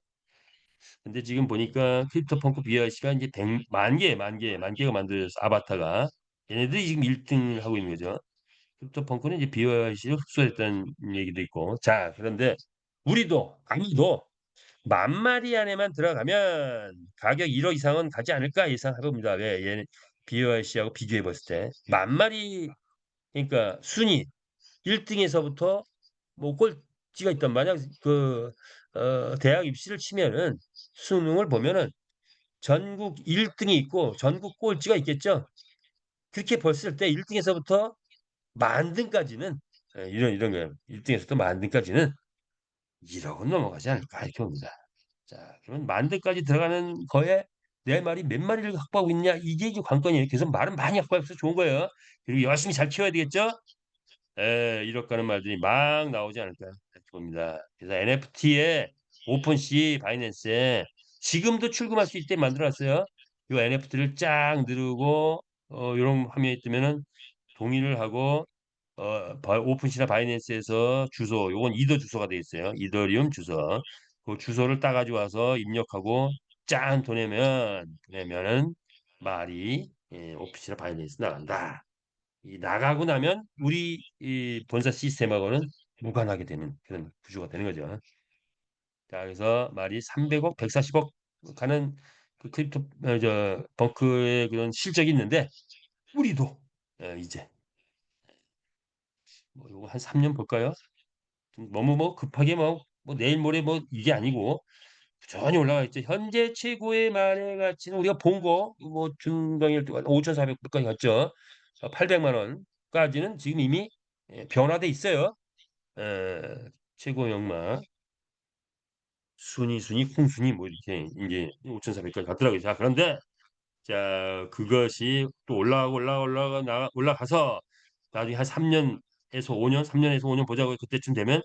근데 지금 보니까 크립토펑크 BRC가 이제 100만 개, 만 개가 만들어졌어. 아바타가. 얘네들이 지금 1등을 하고 있는 거죠. 크립토펑크는 이제 BRC를 흡수했다는 얘기도 있고. 자, 그런데 우리도 아무도 만 마리 안에만 들어가면 가격 1억 이상은 가지 않을까 예상해봅니다. 왜? 얘 BYC하고 비교해 봤을 때 만 마리 그러니까 순위 1등에서부터 뭐 꼴찌가 있단 말이야. 대학 입시를 치면은 수능을 보면은 전국 1등이 있고 전국 꼴찌가 있겠죠. 그렇게 봤을 때 1등에서부터 만등까지는 이런 거예요. 1등에서부터 만등까지는 1억은 넘어가지 않을까 이렇게 봅니다. 자, 그러면 만대까지 들어가는 거에 내 말이 몇 마리를 확보하고 있냐? 이게 이제 관건이에요. 그래서 말은 많이 확보해서 좋은 거예요. 그리고 열심히 잘 키워야 되겠죠? 이렇게 하는 말들이 막 나오지 않을까 이렇게 봅니다. 그래서 NFT에 오픈시 바이낸스에 지금도 출금할 수 있게 만들어놨어요. 이 NFT를 쫙 누르고 이런 화면이 뜨면은 동의를 하고 오픈시나 바이낸스에서 주소, 요건 이더 주소가 돼 있어요. 이더리움 주소. 그 주소를 따가지고 와서 입력하고 짠 보내면은 말이 오픈시나 바이낸스 나간다. 이 나가고 나면 우리 이 본사 시스템하고는 무관하게 되는 그런 구조가 되는 거죠. 자, 그래서 말이 300억, 140억 가는 그 크립토 벙크의 그런 실적이 있는데 우리도 이제 뭐 요거 한 3년 볼까요? 너무 뭐 급하게 뭐 내일 모레 뭐 이게 아니고 꾸준히 올라가 있죠. 현재 최고의 만의 가치는 우리가 본 거 뭐 중강일 동안 5,400불까지 갔죠. 800만 원까지는 지금 이미 변화돼 있어요. 에, 최고 영마 순위 콩순위 뭐 이렇게 이제 5,400까지 갔더라고요. 자, 그런데 자, 그것이 또 올라가서 나중에 한 3년에서 5년, 3년에서 5년 보자고 그때쯤 되면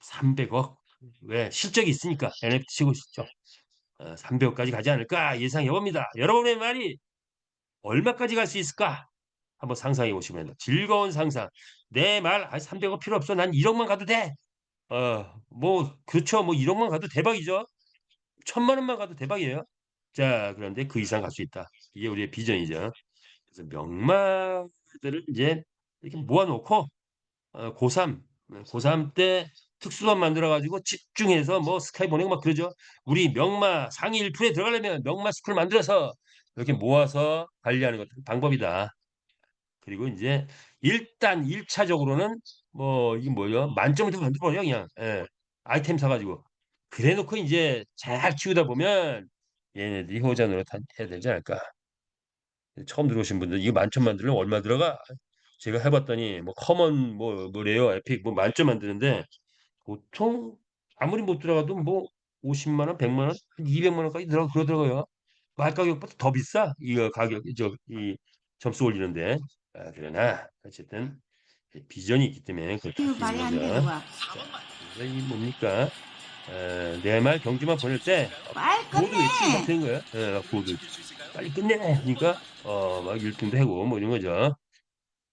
300억. 왜? 실적이 있으니까 NFT 치고 있죠. 300억까지 가지 않을까 예상해 봅니다. 여러분의 말이 얼마까지 갈 수 있을까? 한번 상상해 보시면 즐거운 상상. 내 말, 300억 필요 없어. 난 1억만 가도 돼. 뭐 그렇죠. 뭐 1억만 가도 대박이죠. 1,000만 원만 가도 대박이에요. 자, 그런데 그 이상 갈 수 있다. 이게 우리의 비전이죠. 그래서 명마들을 이제 이렇게 모아놓고 고3, 고3 때 특수반 만들어가지고 집중해서 뭐 스카이 보내고 막 그러죠. 우리 명마 상위 1%에 들어가려면 명마 스쿨 만들어서 이렇게 모아서 관리하는 것도 방법이다. 그리고 이제 일단 1차적으로는 뭐 이게 뭐요? 만점부터 만들어요 그냥. 아이템 사가지고. 그래놓고 이제 잘 키우다 보면 얘네들이 효자 노릇 해야 되지 않을까. 처음 들어오신 분들 이거 만점 만들려면 얼마 들어가? 제가 해봤더니 뭐 커먼 뭐 레어 에픽 뭐 만점 만드는데 보통 아무리 못 들어가도 뭐 50만 원, 100만 원, 200만 원까지 그러더라고요. 말 가격보다 더 비싸. 이거 가격 이 점수 올리는데. 그러나 어쨌든 비전이 있기 때문에 그걸 할 이거 수 있는 말이 안 거죠. 되더라. 자, 그래서 이 뭡니까? 내 말 경주만 보낼 때 말 구호도 외치고 막 끝내. 그런 거야. 구호도 외치고. 빨리 끝내! 그러니까 막 1등도 하고 뭐 이런 거죠.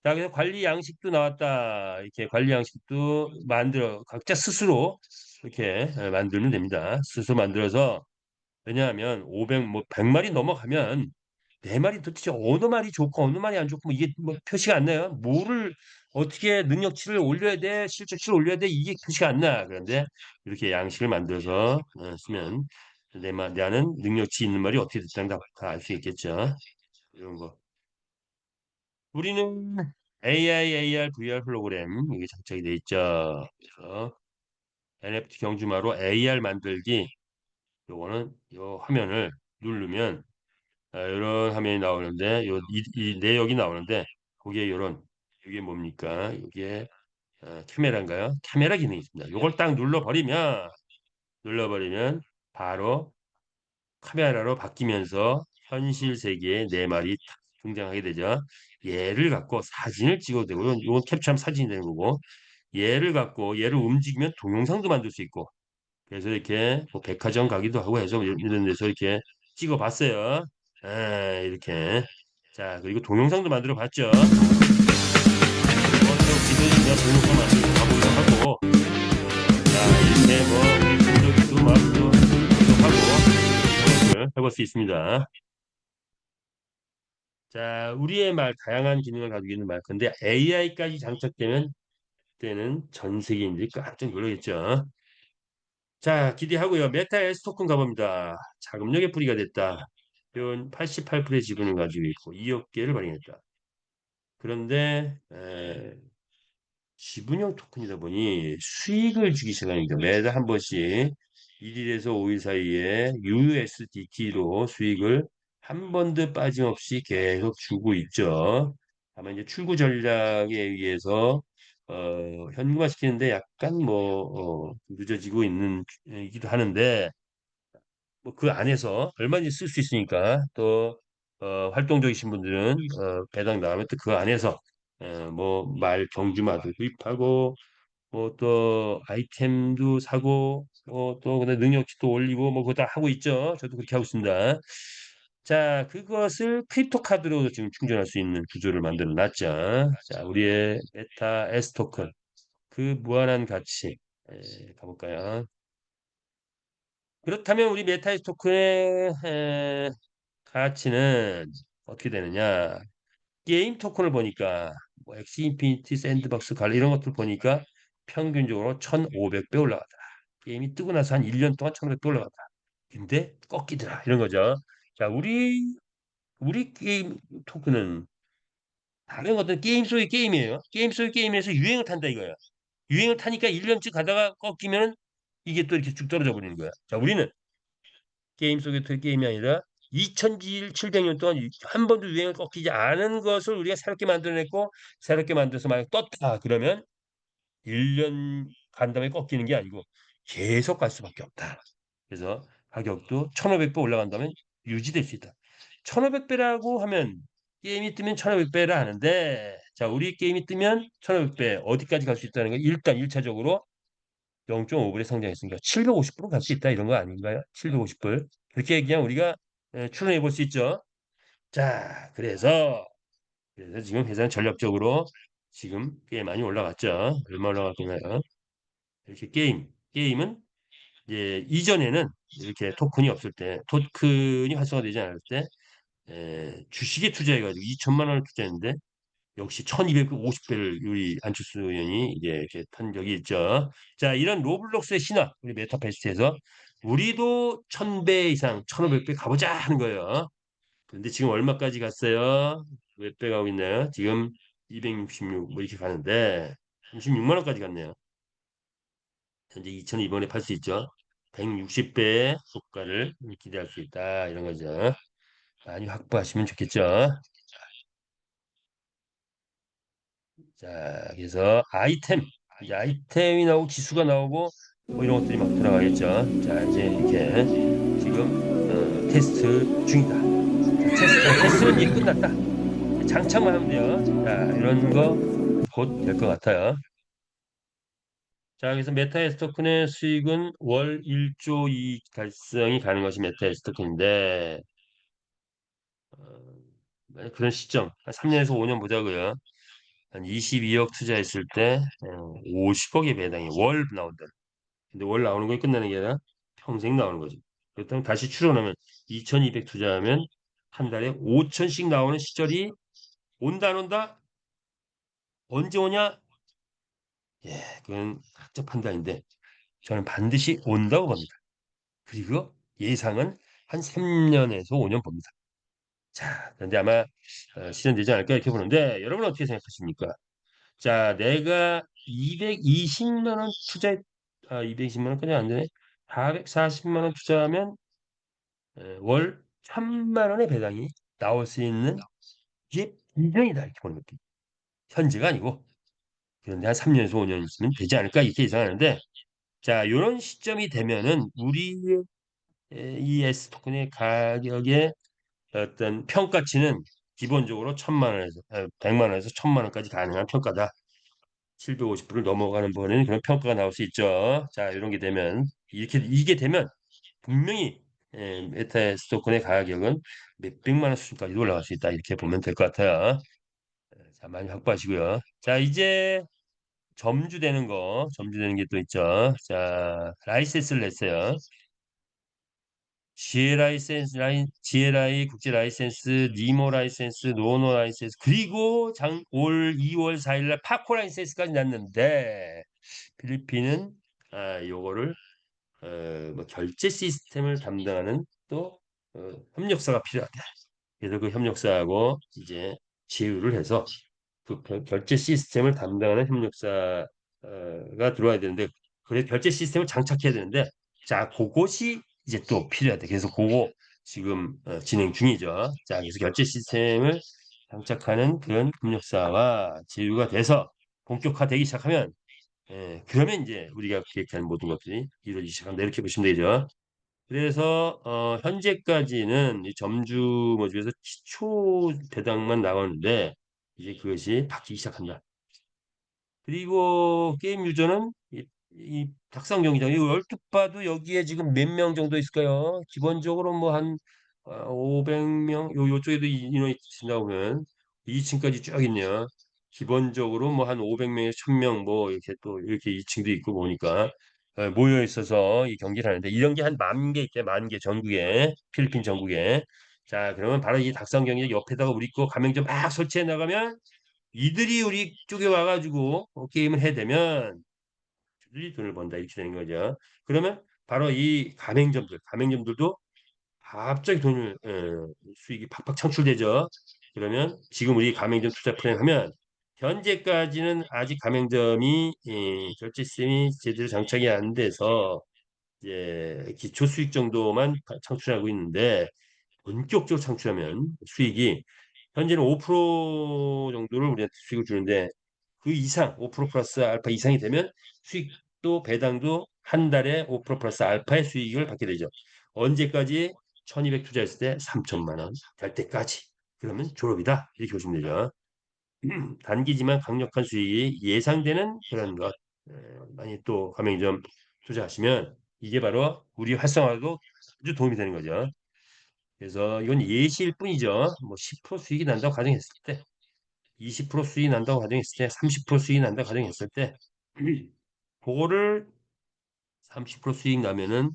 자, 그래서 관리 양식도 나왔다. 이렇게 관리 양식도 만들어 각자 스스로 이렇게 만들면 됩니다. 스스로 만들어서 왜냐하면 500, 뭐 100마리 넘어가면 내 말이 도대체 어느 말이 좋고 어느 말이 안 좋고 뭐 이게 뭐 표시가 안 나요. 뭐를 어떻게 능력치를 올려야 돼, 실적치를 올려야 돼 이게 표시가 안 나. 그런데 이렇게 양식을 만들어서 쓰면 나는 능력치 있는 말이 어떻게 됐다는 다알 수 있겠죠. 이런 거. 우리는 AI, AR, VR 프로그램 이게 장착이 돼 있죠. 그래서 NFT 경주마로 AR 만들기 요거는 요 화면을 누르면 이런 화면이 나오는데 이 내역이 나오는데 거기에 이런 이게 뭡니까? 이게 카메라인가요? 카메라 기능이 있습니다. 이걸 딱 눌러버리면 바로 카메라로 바뀌면서 현실 세계에 내 말이 탁 등장하게 되죠. 얘를 갖고 사진을 찍어도 되고 이건 캡처하면 사진이 되는 거고 얘를 갖고 얘를 움직이면 동영상도 만들 수 있고 그래서 이렇게 뭐 백화점 가기도 하고 해서 이런 데서 이렇게 찍어봤어요. 이렇게. 자, 그리고 동영상도 만들어 봤죠. 또 기존에 동영상 만들고 가보기도 하고, 자, 이렇게 뭐, 우리 분석도 막또 분석하고, 이런 것을 해볼 수 있습니다. 자, 우리의 말, 다양한 기능을 가지고 있는 말. 근데 AI까지 장착되면 그때는 전 세계인들이 깜짝 놀라겠죠. 자, 기대하고요. 메타 S 토큰 가봅니다. 자금력의 뿌리가 됐다. 현 88%의 지분을 가지고 있고 2억 개를 발행했다. 그런데 지분형 토큰이다 보니 수익을 주기 시작하니까 매달 한 번씩 1일에서 5일 사이에 USDT로 수익을 한 번도 빠짐없이 계속 주고 있죠. 다만 이제 출구 전략에 의해서 현금화 시키는데 약간 늦어지고 있는 이기도 하는데 뭐 그 안에서 얼마든지 쓸 수 있으니까 또 활동적이신 분들은 배당 나가면 또 그 안에서 뭐 말 경주마도 구입하고 뭐 또 아이템도 사고 또 근데 능력치도 올리고 뭐 그거 다 하고 있죠. 저도 그렇게 하고 있습니다. 자, 그것을 크립토 카드로 지금 충전할 수 있는 구조를 만들어 놨죠. 자, 우리의 메타 S 토큰 그 무한한 가치 가볼까요? 그렇다면 우리 메타 S 토큰의 가치는 어떻게 되느냐? 게임 토큰을 보니까 뭐 엑시 인피니티, 샌드박스, 갈래 이런 것들 보니까 평균적으로 1,500배 올라가다. 게임이 뜨고 나서 한 1년 동안 1,500배 올라가다. 근데 꺾이더라 이런 거죠. 자, 우리 게임 토큰은 다른 어떤 게임 속의 게임이에요. 게임 속의 게임에서 유행을 탄다 이거야. 유행을 타니까 1년쯤 가다가 꺾이면 이게 또 이렇게 쭉 떨어져 버리는 거야. 자, 우리는 게임 속의 게임이 아니라 2,700년 동안 한 번도 유행을 꺾이지 않은 것을 우리가 새롭게 만들어냈고 새롭게 만들어서 만약 떴다 그러면 1년 간 다음에 꺾이는 게 아니고 계속 갈 수밖에 없다. 그래서 가격도 1,500배 올라간다면 유지될 수 있다. 1,500배라고 하면 게임이 뜨면 1,500배라 하는데 자 우리 게임이 뜨면 1,500배 어디까지 갈 수 있다는 거 일단 1차적으로 0.5불의 성장했으니까 750%갈 수 있다 이런 거 아닌가요? 750불. 그렇게 얘기하면 우리가 추론해 볼 수 있죠. 자, 그래서 지금 회사는 전략적으로 지금 꽤 많이 올라갔죠. 얼마 올라갔나요? 이렇게 게임은 이제 이전에는 이렇게 토큰이 없을 때, 토큰이 활성화되지 않을 때 주식에 투자해가지고 2천만 원을 투자했는데 역시 1250배를 우리 안철수 의원이 이제 이렇게 탄 적이 있죠. 자, 이런 로블록스의 신화, 우리 메타페스트에서 우리도 1,000배 이상, 1,500배 가보자 하는 거예요. 그런데 지금 얼마까지 갔어요? 몇 배 가고 있나요? 지금 266, 뭐 이렇게 가는데 36만 원까지 갔네요. 현재 2,000원 이번에 팔 수 있죠. 160배의 효과를 기대할 수 있다. 이런 거죠. 많이 확보하시면 좋겠죠. 자, 그래서 이제 아이템이 나오고 기수가 나오고 뭐 이런 것들이 막 들어가겠죠. 자, 이제 이렇게 지금 테스트 중이다. 자, 테스트는 이제 끝났다. 장착만 하면 돼요. 자, 이런 거 곧 될 것 같아요. 자, 그래서 메타에스 토큰의 수익은 월 1조 이익 달성이 가는 것이 메타에스 토큰인데 그런 시점 한 3년에서 5년 보자고요. 한 22억 투자했을 때 50억의 배당이 월 나온다. 근데 월 나오는 게 끝나는 게 아니라 평생 나오는 거지. 그렇다면 다시 추론하면 2,200 투자하면 한 달에 5천씩 나오는 시절이 온다 안 온다? 언제 오냐? 예, 그건 각자 판단인데 저는 반드시 온다고 봅니다. 그리고 예상은 한 3년에서 5년 봅니다. 자, 그런데 아마 실현되지 않을까 이렇게 보는데 여러분 어떻게 생각하십니까? 자, 내가 220만 원 투자, 220만 원까지 안 되네. 440만 원 투자하면 월 1,000만 원의 배당이 나올 수 있는 이게 분명이다 이렇게 보는 겁니다. 현재가 아니고 그런데 한 3년에서 5년 있으면 되지 않을까 이렇게 예상하는데 자, 이런 시점이 되면은 우리의 이 S 토큰의 가격의 어떤 평가치는 기본적으로 1,000만 원에서 100만 원에서 1,000만 원까지 가능한 평가다. 750불을 넘어가는 번에는 그런 평가가 나올 수 있죠. 자, 이런 게 되면 이게 되면 분명히 메타 스토큰의 가격은 몇백만 원 수준까지 올라갈 수 있다. 이렇게 보면 될 것 같아요. 자, 많이 확보하시고요. 자, 이제 점주되는 게 또 있죠. 자, 라이센스를 냈어요. GLI 국제 라이센스, 니모 라이센스, 노노 라이센스, 그리고 올 2월 4일 날 파코 라이센스까지 났는데 필리핀은 요거를 뭐 결제 시스템을 담당하는 또 협력사가 필요하다. 그래서 그 협력사하고 이제 제휴를 해서 그 결제 시스템을 담당하는 협력사가 들어와야 되는데 그래 결제 시스템을 장착해야 되는데 자 그것이 이제 또 필요하다. 그래서 그거 지금 진행 중이죠. 자 그래서 결제 시스템을 장착하는 그런 협력사와 제휴가 돼서 본격화되기 시작하면 그러면 이제 우리가 기획하는 모든 것들이 이루어지기 시작한다. 이렇게 보시면 되죠. 그래서 현재까지는 이 점주 모집에서 기초 배당만 나왔는데 이제 그것이 바뀌기 시작한다. 그리고 게임 유저는 이 닭상 경기장 이 월드바도 여기에 지금 몇 명 정도 있을까요? 기본적으로 뭐 한 500명 요쪽에도 인원이 있다고 보면 2층까지 쭉 있네요. 기본적으로 뭐 한 500명에서 1,000명 뭐 이렇게 또 이렇게 2층도 있고 보니까 모여 있어서 이 경기를 하는데 이런 게 한 10,000개 있대 10,000개 전국에 필리핀 전국에 자 그러면 바로 이 닭상 경기장 옆에다가 우리 거 가맹점 막 설치해 나가면 이들이 우리 쪽에 와가지고 게임을 해대면 그들이 돈을 번다 이렇게 되는 거죠. 그러면 바로 이 가맹점들도 갑자기 돈을 수익이 팍팍 창출되죠. 그러면 지금 우리 가맹점 투자 플랜 하면 현재까지는 아직 가맹점이 결제 시스템이 제대로 장착이 안 돼서 이제 기초 수익 정도만 창출하고 있는데 본격적으로 창출하면 수익이 현재는 5% 정도를 우리한테 수익을 주는데 그 이상 5% 플러스 알파 이상이 되면 수익도 배당도 한 달에 5% 플러스 알파의 수익을 받게 되죠. 언제까지 1,200 투자했을 때 3천만 원 될 때까지 그러면 졸업이다 이렇게 보시면 되죠. 단기지만 강력한 수익이 예상되는 그런 것 많이 또 가맹점 투자하시면 이게 바로 우리 활성화도 아주 도움이 되는 거죠. 그래서 이건 예시일 뿐이죠. 뭐 10% 수익이 난다고 가정했을 때, 20% 수익이 난다고 가정했을 때, 30% 수익이 난다고 가정했을 때, 그거를 30% 수익 나면은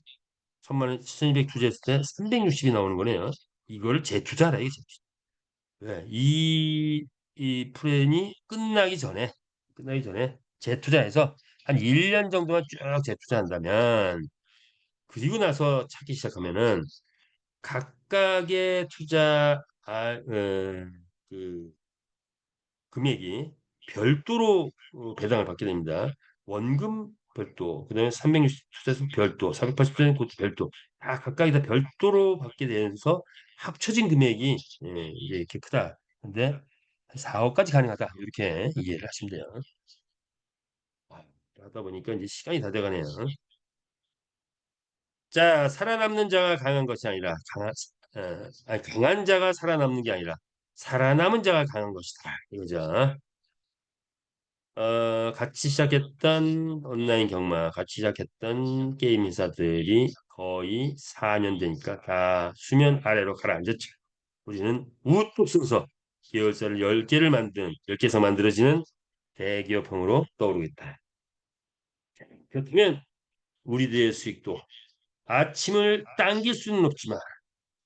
1,000만 원, 1,200 투자했을 때 360이 나오는 거네요. 이거를 재투자라 이게 재투자. 왜? 이 플랜이 끝나기 전에 재투자해서 한 1년 정도만 쭉 재투자한다면 그리고 나서 찾기 시작하면은 각각의 투자 그 금액이 별도로 배당을 받게 됩니다. 원금 별도, 그다음에 360 투자수 별도, 480투자는 그것도 별도, 다 각각이 다 별도로 받게 되면서 합쳐진 금액이 이제 이렇게 크다. 근데 4억까지 가능하다. 이렇게 이해를 하시면 돼요. 아, 하다 보니까 이제 시간이 다 돼가네요. 자, 살아남는 자가 강한 것이 아니라 강한 자가 살아남는 게 아니라 살아남은 자가 강한 것이다. 이거죠. 같이 시작했던 온라인 경마, 같이 시작했던 게임 회사들이 거의 4년 되니까 다 수면 아래로 가라앉았죠. 우리는 우뚝 서서 계열사를 10개를 만든 10개에서 만들어지는 대기업형으로 떠오르겠다. 그렇다면 우리들의 수익도 아침을 당길 수는 없지만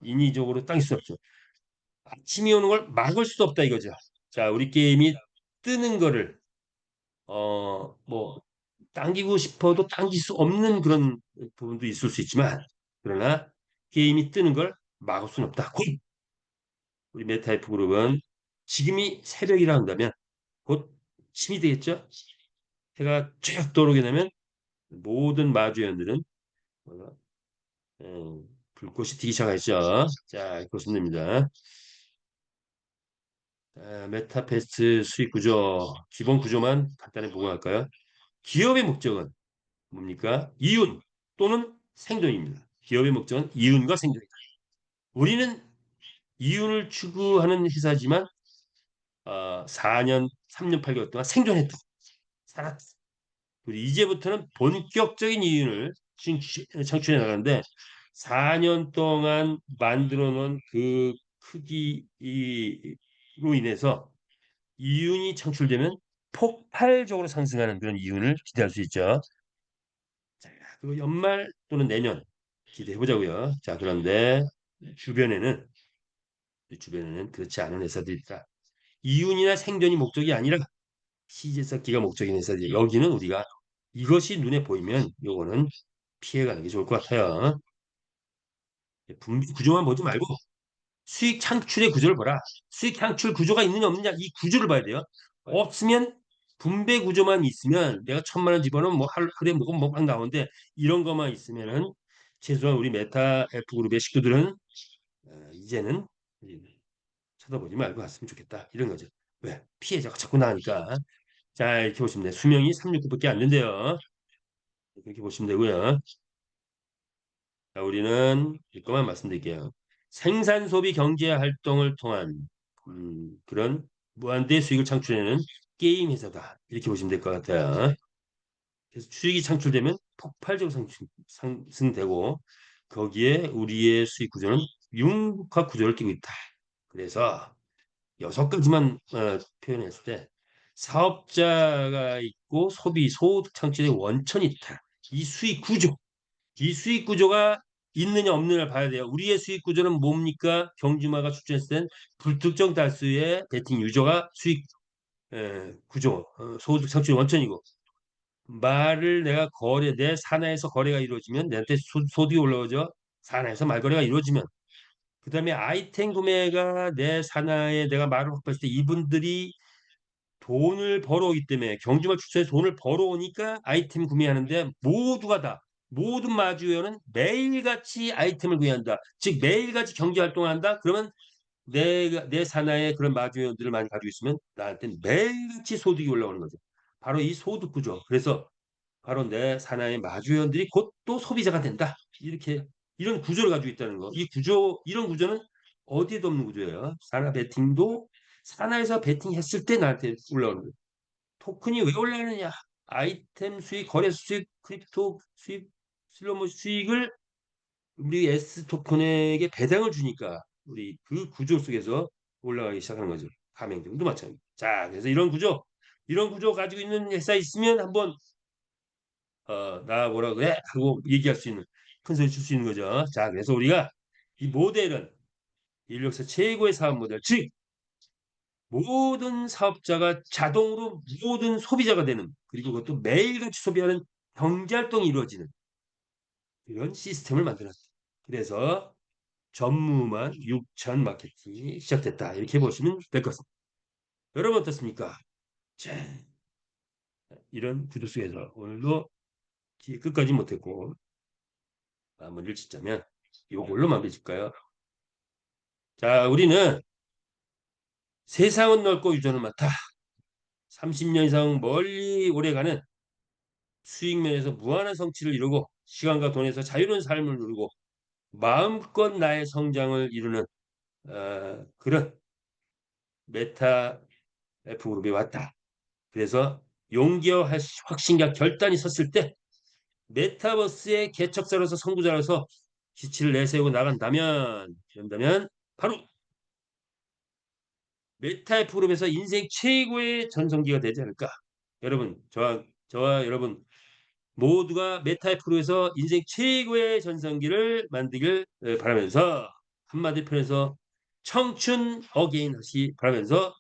인위적으로 당길 수 없죠. 아침이 오는 걸 막을 수도 없다 이거죠. 자, 우리 게임이 뜨는 거를 뭐 당기고 싶어도 당길 수 없는 그런 부분도 있을 수 있지만 그러나 게임이 뜨는 걸 막을 수는 없다. 곧 우리 메타이프 그룹은 지금이 새벽이라 한다면 곧 침이 되겠죠. 해가 쭉 떠오르게 되면 모든 마주연들은 불꽃이 튀기 시작하죠. 자, 그렇습니다. 메타패스트 수익 구조, 기본 구조만 간단히 보고 갈까요? 기업의 목적은 뭡니까? 이윤 또는 생존입니다. 기업의 목적은 이윤과 생존이다. 우리는 이윤을 추구하는 회사지만 4년, 3년 8개월 동안 생존했다. 살았다. 우리 이제부터는 본격적인 이윤을 창출해 나가는데 4년 동안 만들어 놓은 그 크기로 인해서 이윤이 창출되면 폭발적으로 상승하는 그런 이윤을 기대할 수 있죠. 자, 그리고 연말 또는 내년 기대해 보자고요. 자, 그런데 주변에는 주변에는 그렇지 않은 회사들이 있다. 이윤이나 생존이 목적이 아니라 시제 쌓기가 목적인 회사들. 여기는 우리가 이것이 눈에 보이면 요거는 피해가는 게 좋을 것 같아요. 분비 구조만 보지 말고 수익 창출의 구조를 보라. 수익 창출 구조가 있느냐 없느냐 이 구조를 봐야 돼요. 없으면 분배 구조만 있으면 내가 1,000만 원 집어넣으면 뭐 하루에 뭐막 나오는데 이런 것만 있으면은 최소한 우리 메타 F 그룹의 식구들은 이제는 쳐다보지 말고 갔으면 좋겠다. 이런 거죠. 왜? 피해자가 자꾸 나니까. 자, 이렇게 보시면 돼요. 수명이 369밖에 안 된대요. 이렇게 보시면 되고요. 자, 우리는 이것만 말씀드릴게요. 생산 소비 경제 활동을 통한 그런 무한대 수익을 창출해내는 게임 회사다. 이렇게 보시면 될 것 같아요. 그래서 수익이 창출되면 폭발적으로 상승되고 거기에 우리의 수익 구조는 융합 구조를 띠고 있다. 그래서 6가지만 표현했을 때 사업자가 있고 소비, 소득 창출의 원천이 있다. 이 수익 구조, 이 수익 구조가 있느냐 없느냐를 봐야 돼요. 우리의 수익 구조는 뭡니까? 경주마가 추천했을 땐 불특정 다수의 베팅 유저가 수익 구조, 소득 창출의 원천이고 말을 내가 내 산하에서 거래가 이루어지면 내한테 소득이 올라오죠. 산하에서 말거래가 이루어지면 그다음에 아이템 구매가 내 산하에 내가 말을 확보했을 때 이분들이 돈을 벌어오기 때문에 경주마 출처에서 돈을 벌어오니까 아이템 구매하는데 모두가 다 모든 마주회원은 매일같이 아이템을 구매한다. 즉 매일같이 경제 활동한다. 그러면 내 산하에 그런 마주회원들을 많이 가지고 있으면 나한테는 매일같이 소득이 올라오는 거죠. 바로 이 소득 구조. 그래서 바로 내 산하의 마주회원들이 곧 또 소비자가 된다. 이렇게 이런 구조를 가지고 있다는 거. 이 구조 이런 구조는 어디에도 없는 구조예요. 산하 베팅도 산하에서 베팅했을 때 나한테 올라오는 거예요. 토큰이 왜 올라가느냐? 아이템 수익, 거래 수익, 크립토 수익, 슬로모 수익을 우리 S 토큰에게 배당을 주니까 우리 그 구조 속에서 올라가기 시작하는 거죠. 가맹점도 마찬가지. 자, 그래서 이런 구조 가지고 있는 회사 있으면 한번 나 뭐라 그래? 하고 얘기할 수 있는 큰 소리 칠 수 있는 거죠. 자, 그래서 우리가 이 모델은 인력사 최고의 사업 모델, 즉 모든 사업자가 자동으로 모든 소비자가 되는 그리고 그것도 매일같이 소비하는 경제활동이 이루어지는 이런 시스템을 만들었다. 그래서 전무만 6천 마케팅이 시작됐다. 이렇게 보시면 될 것 같습니다. 여러분 어떻습니까? 자, 이런 구조 속에서 오늘도 끝까지 못했고 마무리를 짓자면 이걸로 마무리 짓까요? 자, 우리는 세상은 넓고 유전은 많다. 30년 이상 멀리 오래가는 수익 면에서 무한한 성취를 이루고 시간과 돈에서 자유로운 삶을 누리고 마음껏 나의 성장을 이루는 그런 메타 F그룹이 왔다. 그래서 용기와 확신과 결단이 섰을 때 메타버스의 개척자로서 선구자로서 기치를 내세우고 나간다면 바로 메타의 프로그램에서 인생 최고의 전성기가 되지 않을까. 여러분, 저와 여러분 모두가 메타의 프로에서 인생 최고의 전성기를 만들길 바라면서 한마디 표현해서 청춘 어게인 하시 바라면서